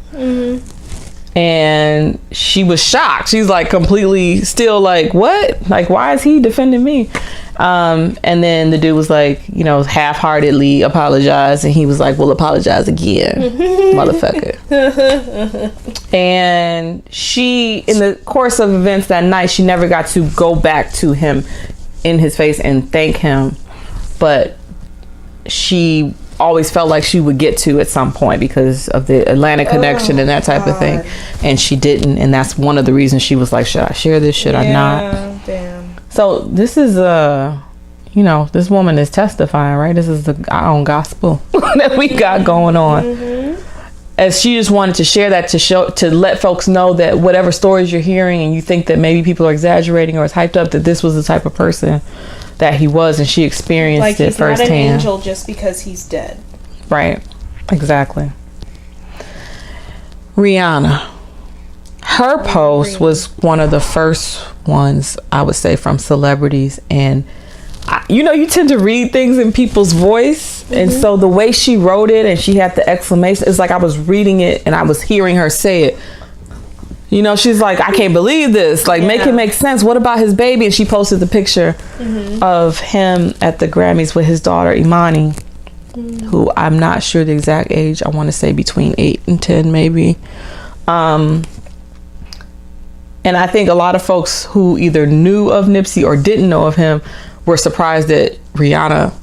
[SPEAKER 1] And she was shocked. She's like completely still like, what? Like, why is he defending me? And then the dude was like, you know, half-heartedly apologized. And he was like, well, apologize again, motherfucker. And she, in the course of events that night, she never got to go back to him in his face and thank him. But she always felt like she would get to at some point because of the Atlantic connection and that type of thing. And she didn't. And that's one of the reasons she was like, should I share this? Should I not?
[SPEAKER 2] Damn.
[SPEAKER 1] So this is you know, this woman is testifying, right? This is our own gospel that we got going on. As she just wanted to share that to let folks know that whatever stories you're hearing and you think that maybe people are exaggerating or it's hyped up, that this was the type of person that he was, and she experienced
[SPEAKER 2] like
[SPEAKER 1] it firsthand.
[SPEAKER 2] He's not an angel just because he's dead.
[SPEAKER 1] Right. Exactly. Rihanna. Her post was one of the first ones, I would say, from celebrities. And, you know, you tend to read things in people's voice. And so the way she wrote it and she had the exclamation, it's like I was reading it and I was hearing her say it. You know, she's like, I can't believe this. Like, make it make sense. What about his baby? And she posted the picture of him at the Grammys with his daughter, Emani, who I'm not sure the exact age. I want to say between 8 and 10, maybe. And I think a lot of folks who either knew of Nipsey or didn't know of him were surprised that Rihanna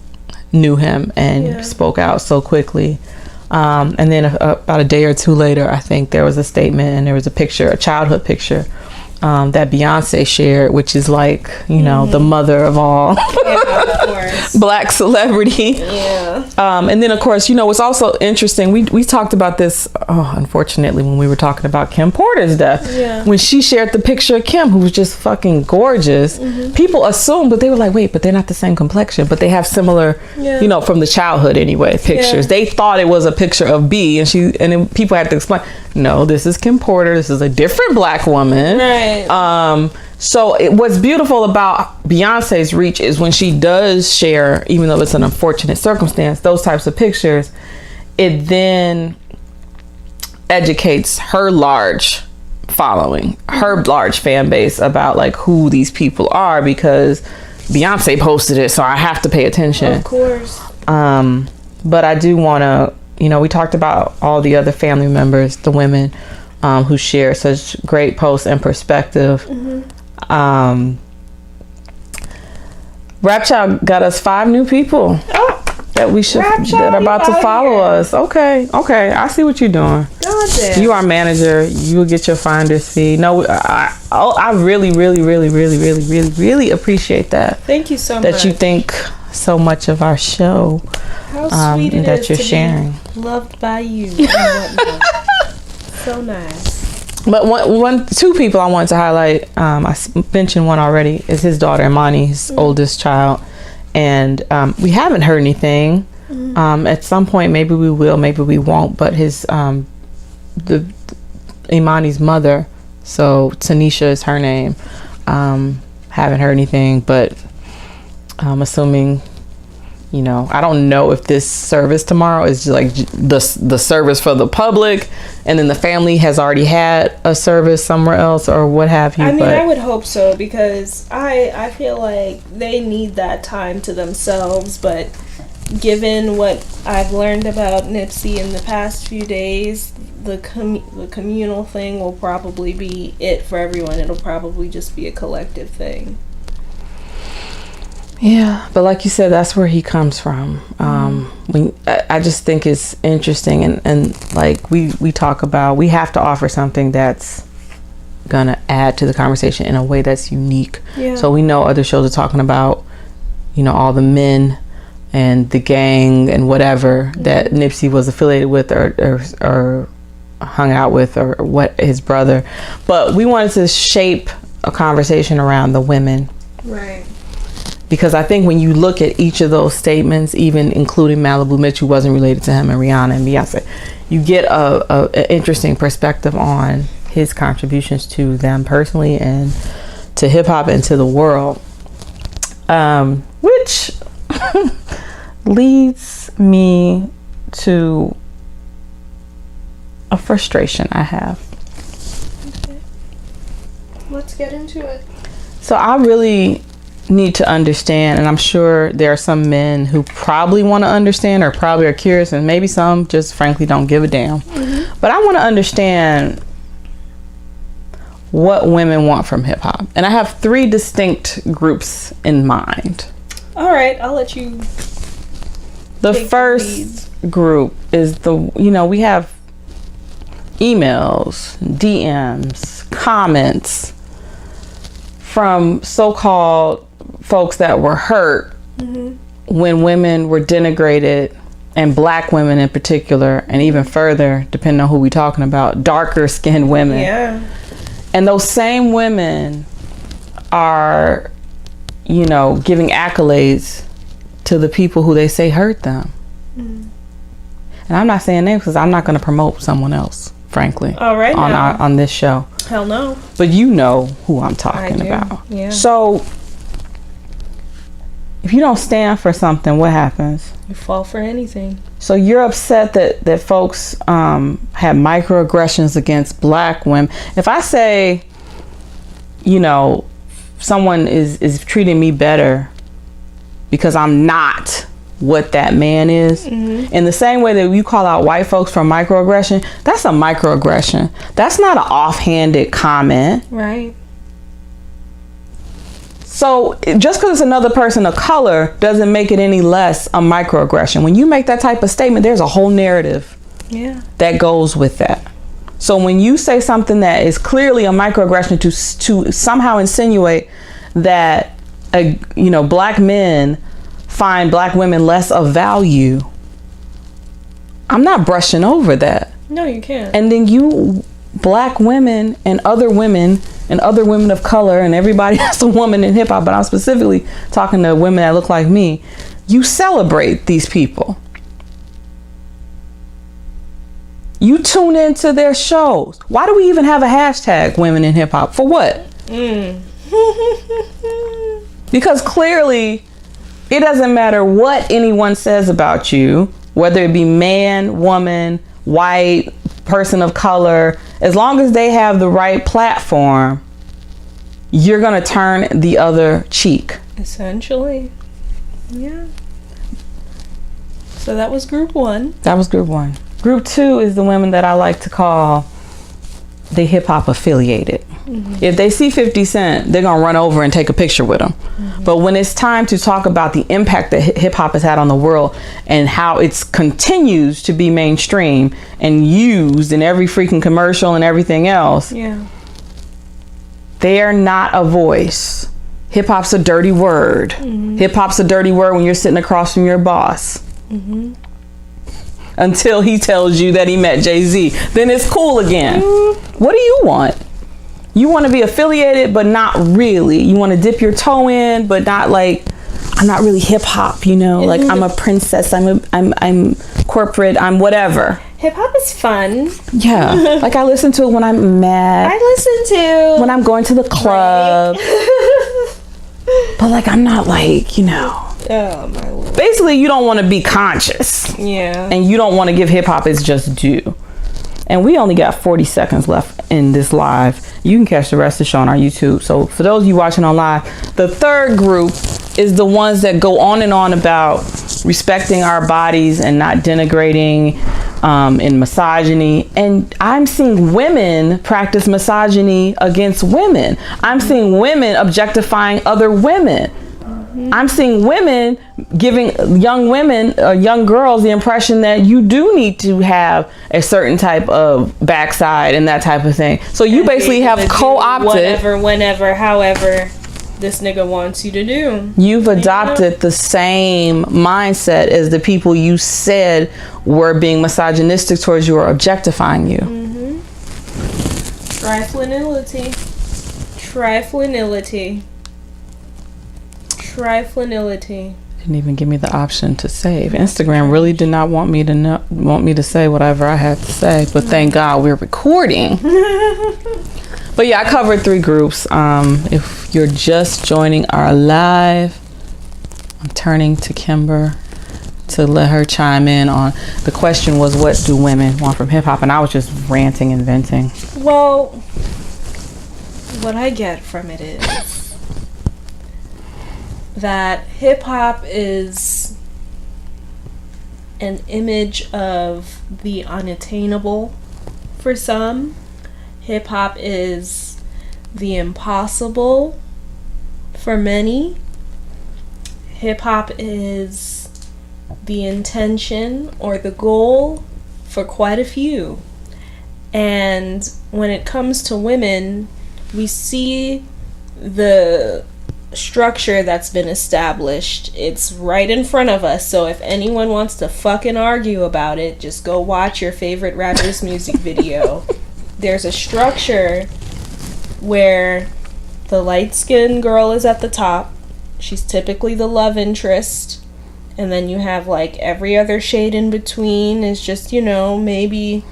[SPEAKER 1] knew him and spoke out so quickly. And then about a day or two later, I think there was a statement and there was a picture, a childhood picture that Beyoncé shared, which is like, you know, the mother of all Black celebrity. And then, of course, you know, it's also interesting. We talked about this, unfortunately, when we were talking about Kim Porter's death. When she shared the picture of Kim, who was just fucking gorgeous, people assumed, but they were like, wait, but they're not the same complexion, but they have similar, you know, from the childhood anyway, pictures. They thought it was a picture of B, and then people had to explain, no, this is Kim Porter. This is a different Black woman. So what's beautiful about Beyonce's reach is when she does share, even though it's an unfortunate circumstance, those types of pictures, it then educates her large following, her large fan base about like who these people are, because Beyonce posted it, so I have to pay attention.
[SPEAKER 2] Of course.
[SPEAKER 1] But I do want to, you know, we talked about all the other family members, the women who share such great posts and perspective. Rap Child got us 5 new people that we should that are about to follow us. Okay, I see what you're doing.
[SPEAKER 2] Goddamn.
[SPEAKER 1] You are manager. You will get your finder's fee. No, I really appreciate that.
[SPEAKER 2] Thank you so much.
[SPEAKER 1] That you think so much of our show.
[SPEAKER 2] How sweet it
[SPEAKER 1] that
[SPEAKER 2] is
[SPEAKER 1] you're
[SPEAKER 2] to
[SPEAKER 1] sharing.
[SPEAKER 2] Be loved by you. And whatnot. So nice.
[SPEAKER 1] But two people I wanted to highlight, I mentioned one already, is his daughter, Emani, his oldest child. And we haven't heard anything. At some point, maybe we will, maybe we won't. But his, Imani's mother, so Tanisha is her name, haven't heard anything. But I'm assuming, you know, I don't know if this service tomorrow is just like the service for the public, and then the family has already had a service somewhere else or what have you.
[SPEAKER 2] I mean, I would hope so, because I feel like they need that time to themselves. But given what I've learned about Nipsey in the past few days, the communal thing will probably be it for everyone. It'll probably just be a collective thing.
[SPEAKER 1] Yeah, but like you said, that's where he comes from. I just think it's interesting, and like we talk about, we have to offer something that's gonna add to the conversation in a way that's unique. So we know other shows are talking about, you know, all the men and the gang and whatever that Nipsey was affiliated with or hung out with, or what, his brother. But we wanted to shape a conversation around the women.
[SPEAKER 2] Right.
[SPEAKER 1] Because I think when you look at each of those statements, even including Malibu, Mitch, who wasn't related to him, and Rihanna and Beyonce, you get a interesting perspective on his contributions to them personally and to hip hop and to the world, which leads me to a frustration I have.
[SPEAKER 2] Okay. Let's get into it.
[SPEAKER 1] So I really need to understand, and I'm sure there are some men who probably want to understand or probably are curious, and maybe some just frankly don't give a damn. Mm-hmm. But I want to understand what women want from hip hop. And I have 3 distinct groups in mind.
[SPEAKER 2] All right, I'll let you.
[SPEAKER 1] The first group is we have emails, DMs, comments from so-called folks that were hurt when women were denigrated, and black women in particular, and even further, depending on who we're talking about, darker skinned women.
[SPEAKER 2] Yeah.
[SPEAKER 1] And those same women are, giving accolades to the people who they say hurt them. And I'm not saying names because I'm not going to promote someone else, frankly,
[SPEAKER 2] all right,
[SPEAKER 1] on this show.
[SPEAKER 2] Hell no.
[SPEAKER 1] But you know who I'm talking about.
[SPEAKER 2] Yeah.
[SPEAKER 1] So if you don't stand for something, what happens?
[SPEAKER 2] You fall for anything. So
[SPEAKER 1] you're upset that folks have microaggressions against black women. If I say, someone is treating me better because I'm not what that man is, in the same way that you call out white folks for microaggression, that's a microaggression. That's not an offhanded comment.
[SPEAKER 2] Right.
[SPEAKER 1] So just because it's another person of color doesn't make it any less a microaggression. When you make that type of statement, there's a whole narrative that goes with that. So when you say something that is clearly a microaggression to somehow insinuate that black men find black women less of value, I'm not brushing over that.
[SPEAKER 2] No, you can't.
[SPEAKER 1] And then you black women and other women of color and everybody that's a woman in hip hop, but I'm specifically talking to women that look like me, you celebrate these people. You tune into their shows. Why do we even have a hashtag women in hip hop? For what? Because clearly it doesn't matter what anyone says about you, whether it be man, woman, white, person of color, as long as they have the right platform, you're going to turn the other cheek.
[SPEAKER 2] Essentially. Yeah. So that was group 1.
[SPEAKER 1] That was group 1. Group 2 is the women that I like to call the hip hop affiliated. If they see 50 Cent, they're going to run over and take a picture with him. But when it's time to talk about the impact that hip hop has had on the world and how it continues to be mainstream and used in every freaking commercial and everything else, they are not a voice. Hip hop's a dirty word. Hip hop's a dirty word when you're sitting across from your boss. Until he tells you that he met Jay-Z. Then it's cool again. What do you want? You want to be affiliated, but not really. You want to dip your toe in, but not like, I'm not really hip hop, like I'm a princess, I'm corporate, I'm whatever.
[SPEAKER 2] Hip hop is fun.
[SPEAKER 1] Yeah. Like I listen to it when I'm mad.
[SPEAKER 2] I listen to
[SPEAKER 1] when I'm going to the club. But like I'm not like,
[SPEAKER 2] Oh my Lord.
[SPEAKER 1] Basically, you don't want to be conscious.
[SPEAKER 2] Yeah.
[SPEAKER 1] And you don't want to give hip hop its just due. And we only got 40 seconds left in this live. You can catch the rest of the show on our YouTube. So for those of you watching on live, the third group is the ones that go on and on about respecting our bodies and not denigrating and misogyny. And I'm seeing women practice misogyny against women. I'm seeing women objectifying other women. I'm seeing women giving young women, young girls, the impression that you do need to have a certain type of backside and that type of thing. So you basically have co-opted
[SPEAKER 2] whatever, whenever, however this nigga wants you to do.
[SPEAKER 1] You've adopted the same mindset as the people you said were being misogynistic towards you or objectifying you.
[SPEAKER 2] Triflinility. Triflinility.
[SPEAKER 1] Didn't even give me the option to save. Instagram really did not want me to say whatever I had to say, but thank God we're recording. But yeah, I covered 3 groups. If you're just joining our live, I'm turning to Kimber to let her chime in on the question was, what do women want from hip hop? And I was just ranting and venting.
[SPEAKER 2] Well, what I get from it is that hip hop is an image of the unattainable for some. Hip hop is the impossible for many. Hip hop is the intention or the goal for quite a few. And when it comes to women, we see the structure that's been established. It's right in front of us. So if anyone wants to fucking argue about it, just go watch your favorite rapper's music video. There's a structure where the light-skinned girl is at the top. She's typically the love interest. And then you have like every other shade in between is just, you know, maybe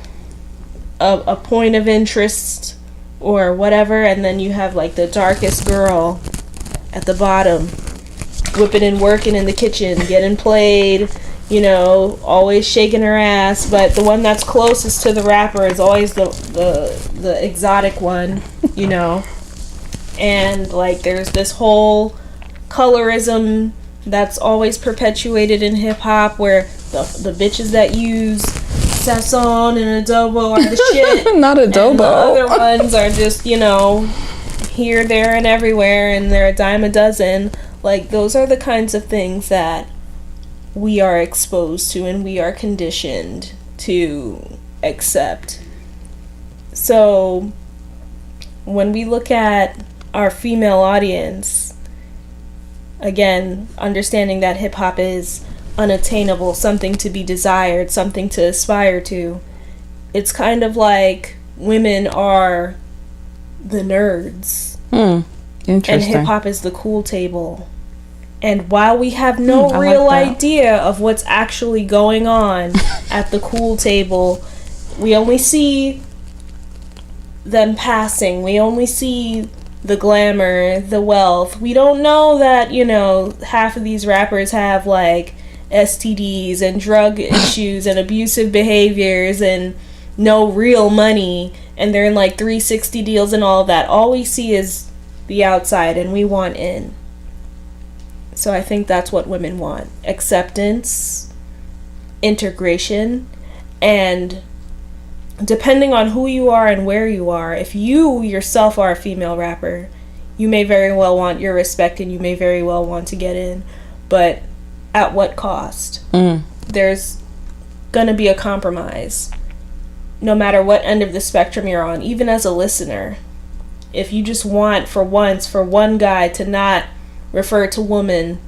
[SPEAKER 2] a point of interest or whatever. And then you have like the darkest girl at the bottom, whipping and working in the kitchen, getting played, you know, always shaking her ass. But the one that's closest to the rapper is always the exotic one, you know. And like there's this whole colorism that's always perpetuated in hip hop, where the bitches that use Sazon and adobo are the shit.
[SPEAKER 1] Not adobo.
[SPEAKER 2] And the other ones are just, you know, here, there, and everywhere, and they're a dime a dozen. Like, those are the kinds of things that we are exposed to and we are conditioned to accept. So when we look at our female audience, again, understanding that hip-hop is unattainable, something to be desired, something to aspire to, it's kind of like women are the nerds.
[SPEAKER 1] Interesting.
[SPEAKER 2] And hip-hop is the cool table. And while we have no real idea of what's actually going on at the cool table, we only see them passing. We only see the glamour, the wealth. We don't know that, you know, half of these rappers have like STDs and drug issues and abusive behaviors and no real money, and they're in like 360 deals and all of that. All we see is the outside, and we want in. So I think that's what women want: acceptance, integration, and depending on who you are and where you are, if you yourself are a female rapper, you may very well want your respect and you may very well want to get in, but at what cost? There's gonna be a compromise no matter what end of the spectrum you're on. Even as a listener, if you just want for once for one guy to not refer to women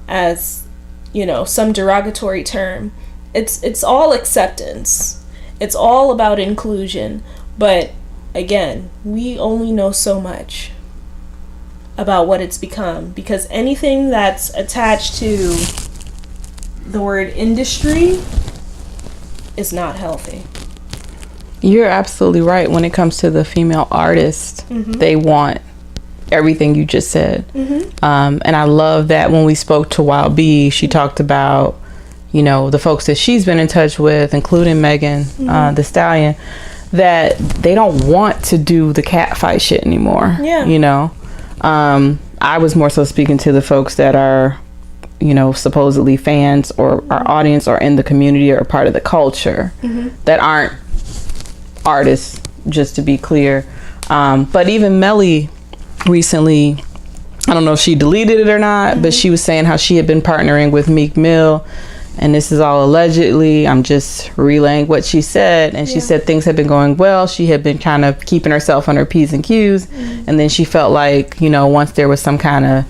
[SPEAKER 2] as, you know, some derogatory term, it's all acceptance. It's all about inclusion. But again, we only know so much about what it's become, because anything that's attached to the word industry is not healthy.
[SPEAKER 1] You're absolutely right. When it comes to the female artist, they want everything you just said. And I love that when we spoke to Wild B, she talked about, you know, the folks that she's been in touch with, including Megan the Stallion, that they don't want to do the catfight shit anymore. You know, I was more so speaking to the folks that are, you know, supposedly fans or our audience or in the community or part of the culture that aren't artists, just to be clear. But even Melly recently, I don't know if she deleted it or not, but she was saying how she had been partnering with Meek Mill, and this is all allegedly. I'm just relaying what she said, and she said things had been going well. She had been kind of keeping herself on her P's and Q's, and then she felt like, you know, once there was some kind of,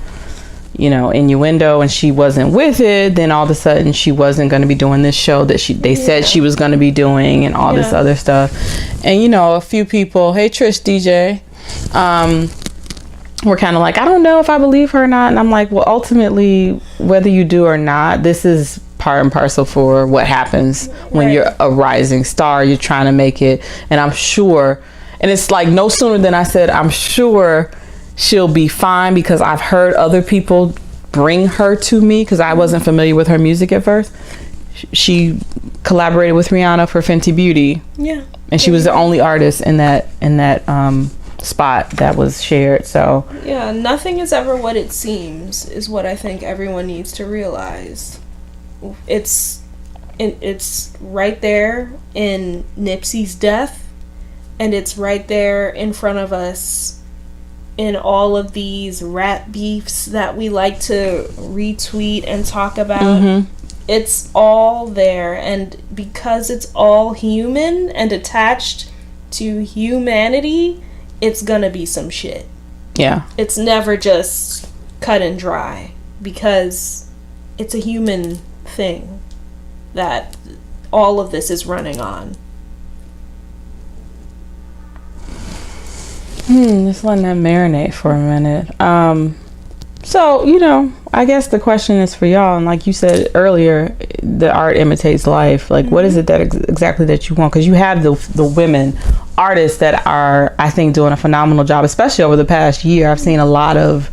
[SPEAKER 1] you know, innuendo and she wasn't with it, then all of a sudden she wasn't going to be doing this show that they said she was going to be doing, and all this other stuff. And, you know, a few people, hey Trish DJ, we're kind of like, I don't know if I believe her or not. And I'm like, well, ultimately, whether you do or not, this is part and parcel for what happens when you're a rising star. You're trying to make it. And I'm sure, and it's like no sooner than I said, I'm sure she'll be fine, because I've heard other people bring her to me, because I wasn't familiar with her music at first. She collaborated with Rihanna for Fenty Beauty.
[SPEAKER 2] Yeah.
[SPEAKER 1] And she was the only artist in that spot that was shared. So
[SPEAKER 2] yeah, nothing is ever what it seems, is what I think everyone needs to realize. It's right there in Nipsey's death, and it's right there in front of us in all of these rap beefs that we like to retweet and talk about. It's all there, and because it's all human and attached to humanity, it's gonna be some shit.
[SPEAKER 1] Yeah.
[SPEAKER 2] It's never just cut and dry, because it's a human thing that all of this is running on.
[SPEAKER 1] Just letting that marinate for a minute. So, you know, I guess the question is for y'all, and like you said earlier, the art imitates life. Like, what is it that exactly that you want? Because you have the women artists that are, I think, doing a phenomenal job, especially over the past year. I've seen a lot of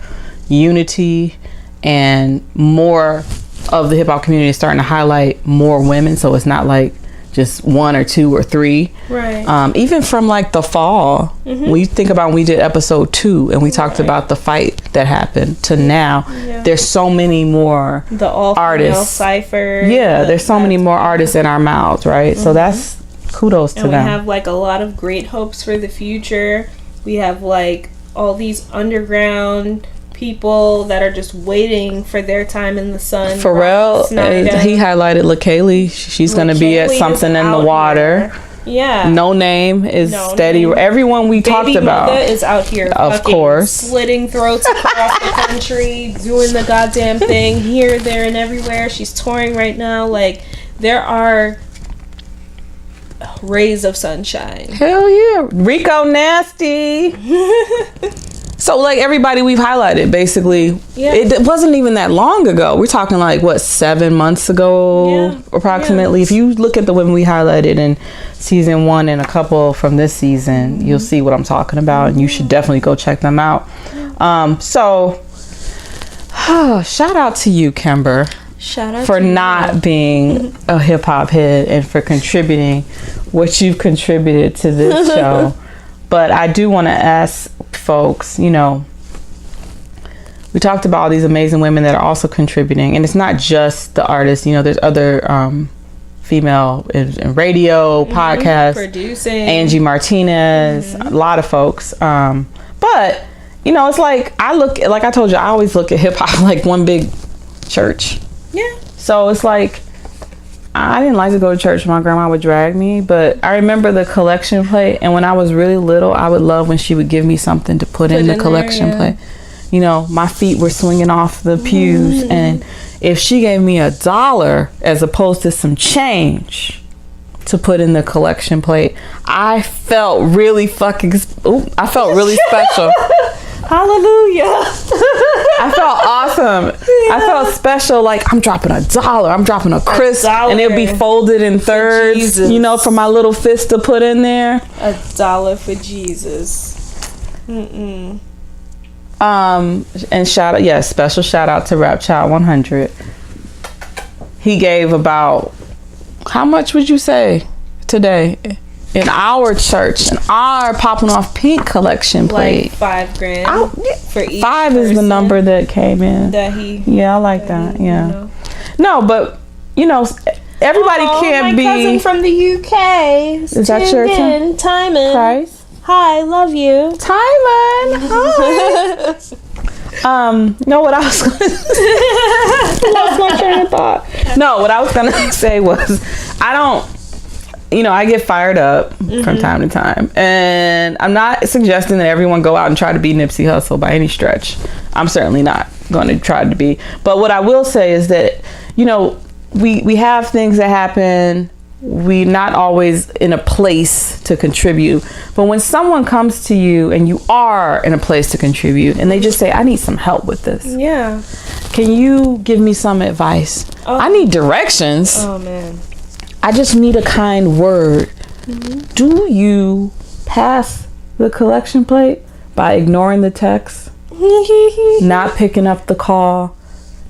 [SPEAKER 1] unity, and more of the hip hop community is starting to highlight more women. So it's not like just one or two or three.
[SPEAKER 2] Right.
[SPEAKER 1] Even from like the fall, when you think about when we did episode 2 and we talked about the fight that happened to now, there's so many more
[SPEAKER 2] the all
[SPEAKER 1] artists.
[SPEAKER 2] Cypher.
[SPEAKER 1] There's so many more artists in our mouths, right? So that's kudos to them.
[SPEAKER 2] And we have like a lot of great hopes for the future. We have like all these underground people that are just waiting for their time in the sun.
[SPEAKER 1] Pharrell, he highlighted LaKaylee. She's going to be at something in the water.
[SPEAKER 2] Here. Yeah.
[SPEAKER 1] No Name is steady. Everyone we talked about
[SPEAKER 2] is out here,
[SPEAKER 1] of course,
[SPEAKER 2] slitting throats across the country, doing the goddamn thing here, there, and everywhere. She's touring right now. Like, there are rays of sunshine.
[SPEAKER 1] Hell yeah. Rico Nasty. So, like, everybody we've highlighted, basically, it wasn't even that long ago. We're talking, like, what, 7 months ago, approximately? If you look at the women we highlighted in season 1 and a couple from this season, you'll see what I'm talking about, and you should definitely go check them out. Shout out to you, Kimber.
[SPEAKER 2] Shout out
[SPEAKER 1] for not being a hip-hop head and for contributing what you've contributed to this show. But I do want to ask folks, you know, we talked about all these amazing women that are also contributing, and it's not just the artists. You know, there's other female in radio, podcasts,
[SPEAKER 2] producing,
[SPEAKER 1] Angie Martinez, a lot of folks. But you know, it's like I told you, I always look at hip hop like one big church.
[SPEAKER 2] Yeah.
[SPEAKER 1] So it's like, I didn't like to go to church. My grandma would drag me, but I remember the collection plate. And when I was really little, I would love when she would give me something to put in the collection plate. You know, my feet were swinging off the pews, and if she gave me $1 as opposed to some change to put in the collection plate, I felt really I felt really special.
[SPEAKER 2] Hallelujah.
[SPEAKER 1] I felt awesome. I felt special, like I'm dropping $1. I'm dropping a crisp, and it'll be folded in thirds, you know, for my little fist to put in there.
[SPEAKER 2] $1 for Jesus.
[SPEAKER 1] And special shout out to Rap Child 100. He gave about, how much would you say today? In our church, in our Popping Off Pink collection plate,
[SPEAKER 2] like $5,000 for each
[SPEAKER 1] 5
[SPEAKER 2] person
[SPEAKER 1] is the number that came in. I like that. Yeah.
[SPEAKER 2] You know.
[SPEAKER 1] No, but you know, everybody can't be.
[SPEAKER 2] My cousin from the UK
[SPEAKER 1] is that your cousin?
[SPEAKER 2] Timon.
[SPEAKER 1] Price?
[SPEAKER 2] Hi, love you,
[SPEAKER 1] Timon. Hi. No, what I was gonna lost my train of thought. No, what I was gonna say was, I get fired up from time to time, and I'm not suggesting that everyone go out and try to be Nipsey Hussle by any stretch. I'm certainly not going to try to be. But what I will say is that, you know, we have things that happen we not always in a place to contribute. But when someone comes to you and you are in a place to contribute and they just say, I need some help with this.
[SPEAKER 2] Yeah.
[SPEAKER 1] Can you give me some advice?
[SPEAKER 2] Oh.
[SPEAKER 1] I need directions.
[SPEAKER 2] Oh, man.
[SPEAKER 1] I just need a kind word. Do you pass the collection plate by ignoring the text, not picking up the call,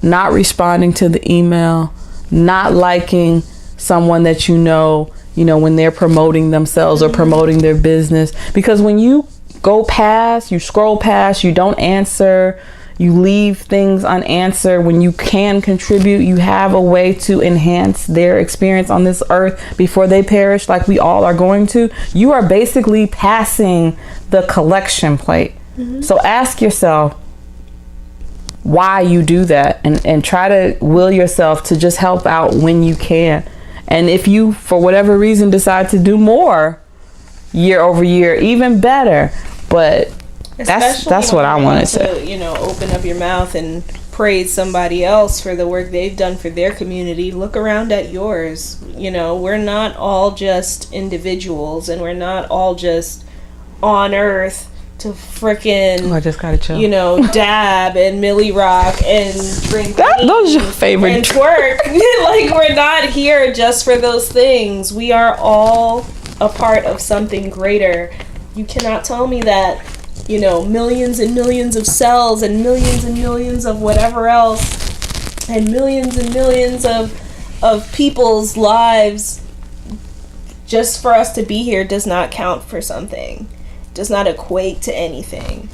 [SPEAKER 1] not responding to the email, not liking someone that you know when they're promoting themselves or promoting their business? Because when you go past, you scroll past, you don't answer, you leave things unanswered, when you can contribute, you have a way to enhance their experience on this earth before they perish, like we all are going to, you are basically passing the collection plate. So ask yourself why you do that, and try to will yourself to just help out when you can. And if you, for whatever reason, decide to do more year over year, even better. But that's what I want to say.
[SPEAKER 2] Open up your mouth and praise somebody else for the work they've done for their community. Look around at yours. We're not all just individuals, and we're not all just on earth to frickin'
[SPEAKER 1] I just gotta chill.
[SPEAKER 2] Dab and Millie Rock and drink
[SPEAKER 1] those are your favorite
[SPEAKER 2] and twerk. Like, we're not here just for those things. We are all a part of something greater. You cannot tell me that millions and millions of cells and millions of whatever else and millions of people's lives just for us to be here does not count for something, does not equate to anything.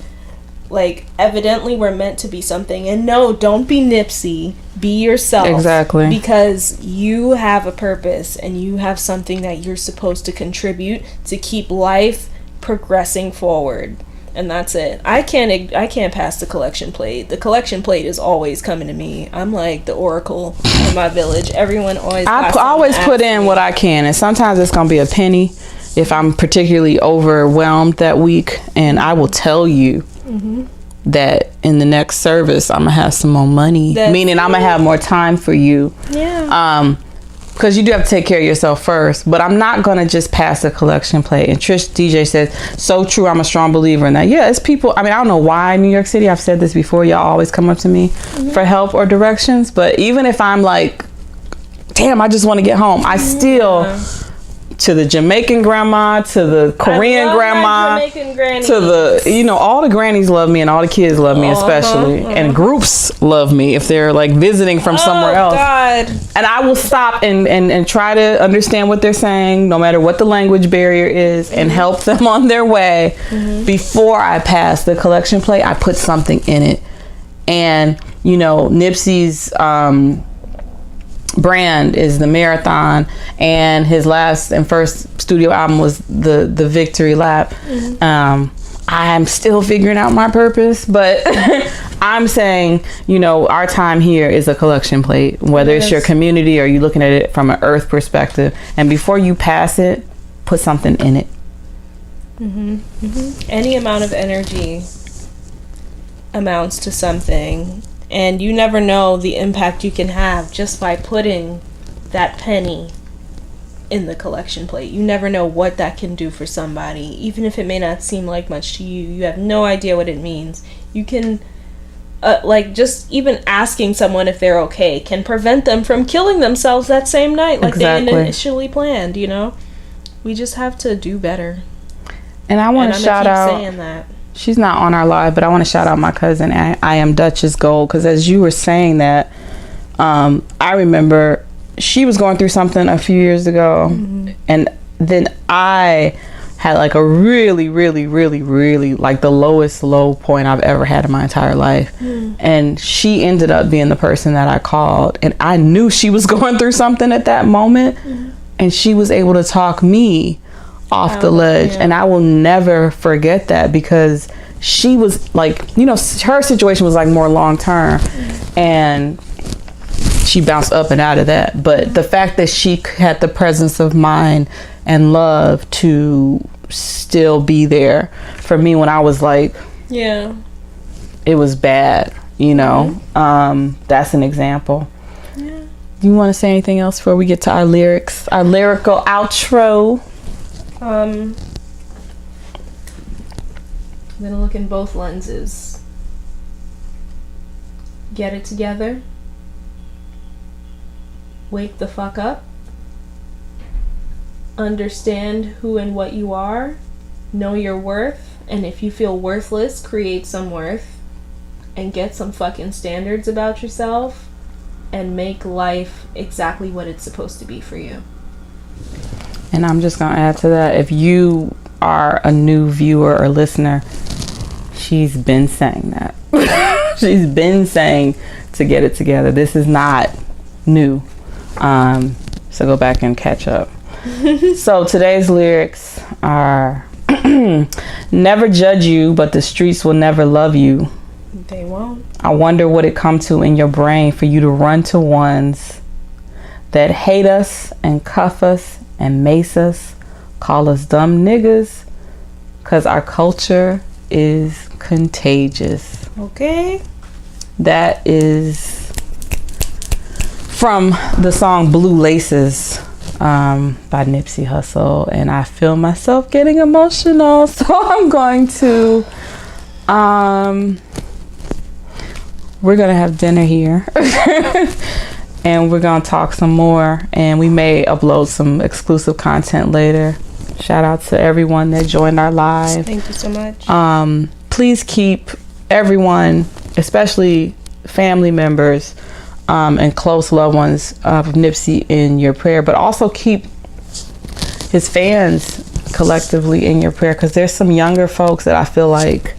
[SPEAKER 2] Like, evidently we're meant to be something. And no, don't be Nipsey. Be yourself.
[SPEAKER 1] Exactly.
[SPEAKER 2] Because you have a purpose and you have something that you're supposed to contribute to keep life progressing forward. And that's it. I can't pass the collection plate. The collection plate is always coming to me. I'm like the oracle in my village. Everyone always.
[SPEAKER 1] I always put in what I can, and sometimes it's gonna be a penny if I'm particularly overwhelmed that week, and I will tell you that in the next service I'm gonna have some more money. Meaning I'm gonna have more time for you.
[SPEAKER 2] Yeah.
[SPEAKER 1] Because you do have to take care of yourself first. But I'm not going to just pass the collection plate. And Trish DJ says, so true, I'm a strong believer in that. Yeah, it's people. I mean, I don't know why New York City, I've said this before, y'all always come up to me for help or directions. But even if I'm like, damn, I just want to get home, I still, to the Jamaican grandma, to the Korean grandma, to the, all the grannies love me and all the kids love me especially. And groups love me if they're like visiting from somewhere else. God. And I will stop and try to understand what they're saying, no matter what the language barrier is, and help them on their way. Before I pass the collection plate, I put something in it. And, Nipsey's brand is the marathon, and his last and first studio album was the Victory Lap. I'm still figuring out my purpose, but I'm saying, our time here is a collection plate, whether it's your community or you looking at it from an earth perspective. And before you pass it, put something in it.
[SPEAKER 2] Any amount of energy amounts to something. And you never know the impact you can have just by putting that penny in the collection plate. You never know what that can do for somebody. Even if it may not seem like much to you, you have no idea what it means. You can, just even asking someone if they're okay can prevent them from killing themselves that same night like they initially planned, We just have to do better.
[SPEAKER 1] And I want to shout out.
[SPEAKER 2] Saying that.
[SPEAKER 1] She's not on our live, but I want to shout out my cousin. I am Duchess Gold, because as you were saying that, I remember she was going through something a few years ago, and then I had like a really, really, really, really like the lowest low point I've ever had in my entire life. And she ended up being the person that I called, and I knew she was going through something at that moment, and she was able to talk me off the ledge. And I will never forget that, because she was like, her situation was like more long term, and she bounced up and out of that. But the fact that she had the presence of mind and love to still be there for me when I was like, it was bad, that's an example. Do you want to say anything else before we get to our lyrics, our lyrical outro?
[SPEAKER 2] I'm gonna look in both lenses. Get it together. Wake the fuck up. Understand who and what you are. Know your worth. And if you feel worthless, create some worth. And get some fucking standards about yourself. And make life exactly what it's supposed to be for you.
[SPEAKER 1] And I'm just going to add to that. If you are a new viewer or listener, she's been saying that. She's been saying to get it together. This is not new. So go back and catch up. So today's lyrics are never judge you, but the streets will never love you.
[SPEAKER 2] They won't.
[SPEAKER 1] I wonder what it come to in your brain for you to run to ones that hate us and cuff us and mace us, call us dumb niggas, cause our culture is contagious.
[SPEAKER 2] Okay.
[SPEAKER 1] That is from the song Blue Laces by Nipsey Hussle, and I feel myself getting emotional, so I'm going to we're gonna have dinner here and we're gonna talk some more, and we may upload some exclusive content later. Shout out to everyone that joined our live.
[SPEAKER 2] Thank you so much.
[SPEAKER 1] Please keep everyone, especially family members and close loved ones of Nipsey in your prayer, but also keep his fans collectively in your prayer, because there's some younger folks that I feel like,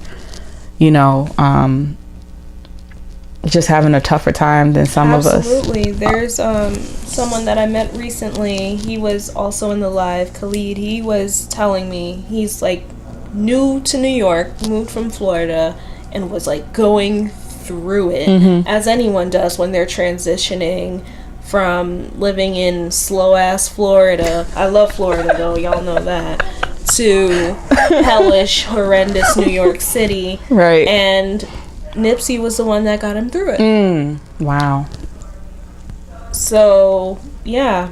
[SPEAKER 1] you know, just having a tougher time than some of us.
[SPEAKER 2] Absolutely. There's someone that I met recently. He was also in the live, Khalid. He was telling me he's like new to New York, moved from Florida, and was like going through it, as anyone does when they're transitioning from living in slow ass Florida. I love Florida though, y'all know that. To hellish, horrendous New York City.
[SPEAKER 1] Right.
[SPEAKER 2] And Nipsey was the one that got him through it.
[SPEAKER 1] Wow.
[SPEAKER 2] So, yeah.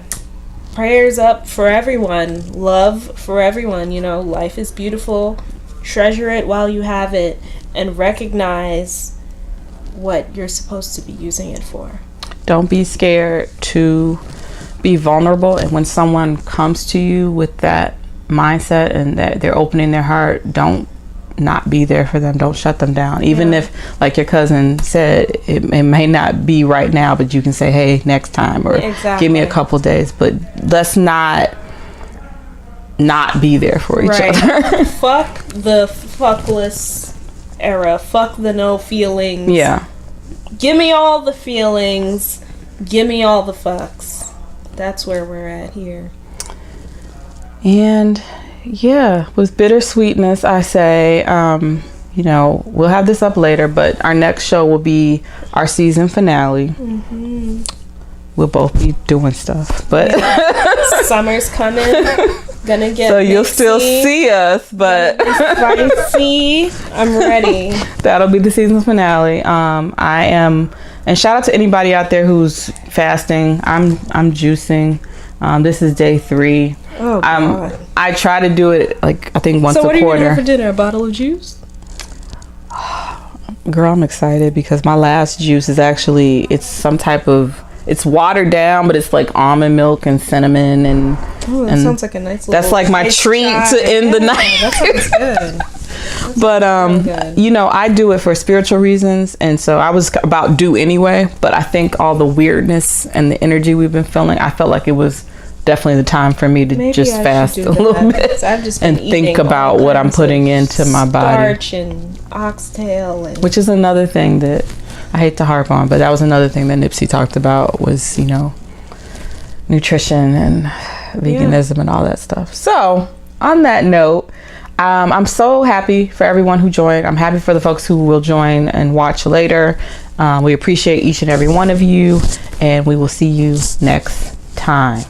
[SPEAKER 2] Prayers up for everyone. Love for everyone. You know, life is beautiful. Treasure it while you have it. And recognize what you're supposed to be using it for.
[SPEAKER 1] Don't be scared to be vulnerable. And when someone comes to you with that mindset and that they're opening their heart, don't not be there for them. Don't shut them down. Even if, like your cousin said, it may not be right now, but you can say, hey, next time, or give me a couple days. But let's not be there for each other.
[SPEAKER 2] Fuck the fuckless era. Fuck the no feelings.
[SPEAKER 1] Yeah.
[SPEAKER 2] Give me all the feelings. Give me all the fucks. That's where we're at here.
[SPEAKER 1] And yeah, with bittersweetness, I say, you know, we'll have this up later, but our next show will be our season finale. We'll both be doing stuff, but
[SPEAKER 2] summer's coming. Gonna get
[SPEAKER 1] so you'll still see us, but
[SPEAKER 2] spicy. I'm ready.
[SPEAKER 1] That'll be the season finale. I am, and shout out to anybody out there who's fasting. I'm juicing. This is day 3.
[SPEAKER 2] Oh God.
[SPEAKER 1] I try to do it like I think once a quarter.
[SPEAKER 2] So what are you gonna have for dinner? A bottle of juice?
[SPEAKER 1] Girl, I'm excited because my last juice is actually, it's some type of, it's watered down, but it's like almond milk and cinnamon and
[SPEAKER 2] that sounds like a nice little,
[SPEAKER 1] that's like my treat to end the night.
[SPEAKER 2] That sounds good.
[SPEAKER 1] But you know, I do it for spiritual reasons, and so I was about due anyway, but I think all the weirdness and the energy we've been feeling, I felt like it was definitely the time for me to just fast a little bit and think about what I'm putting into my body.
[SPEAKER 2] Starch and oxtail, and
[SPEAKER 1] which is another thing that I hate to harp on, but that was another thing that Nipsey talked about was, you know, nutrition and veganism and all that stuff. So on that note, I'm so happy for everyone who joined. I'm happy for the folks who will join and watch later. We appreciate each and every one of you, and we will see you next time.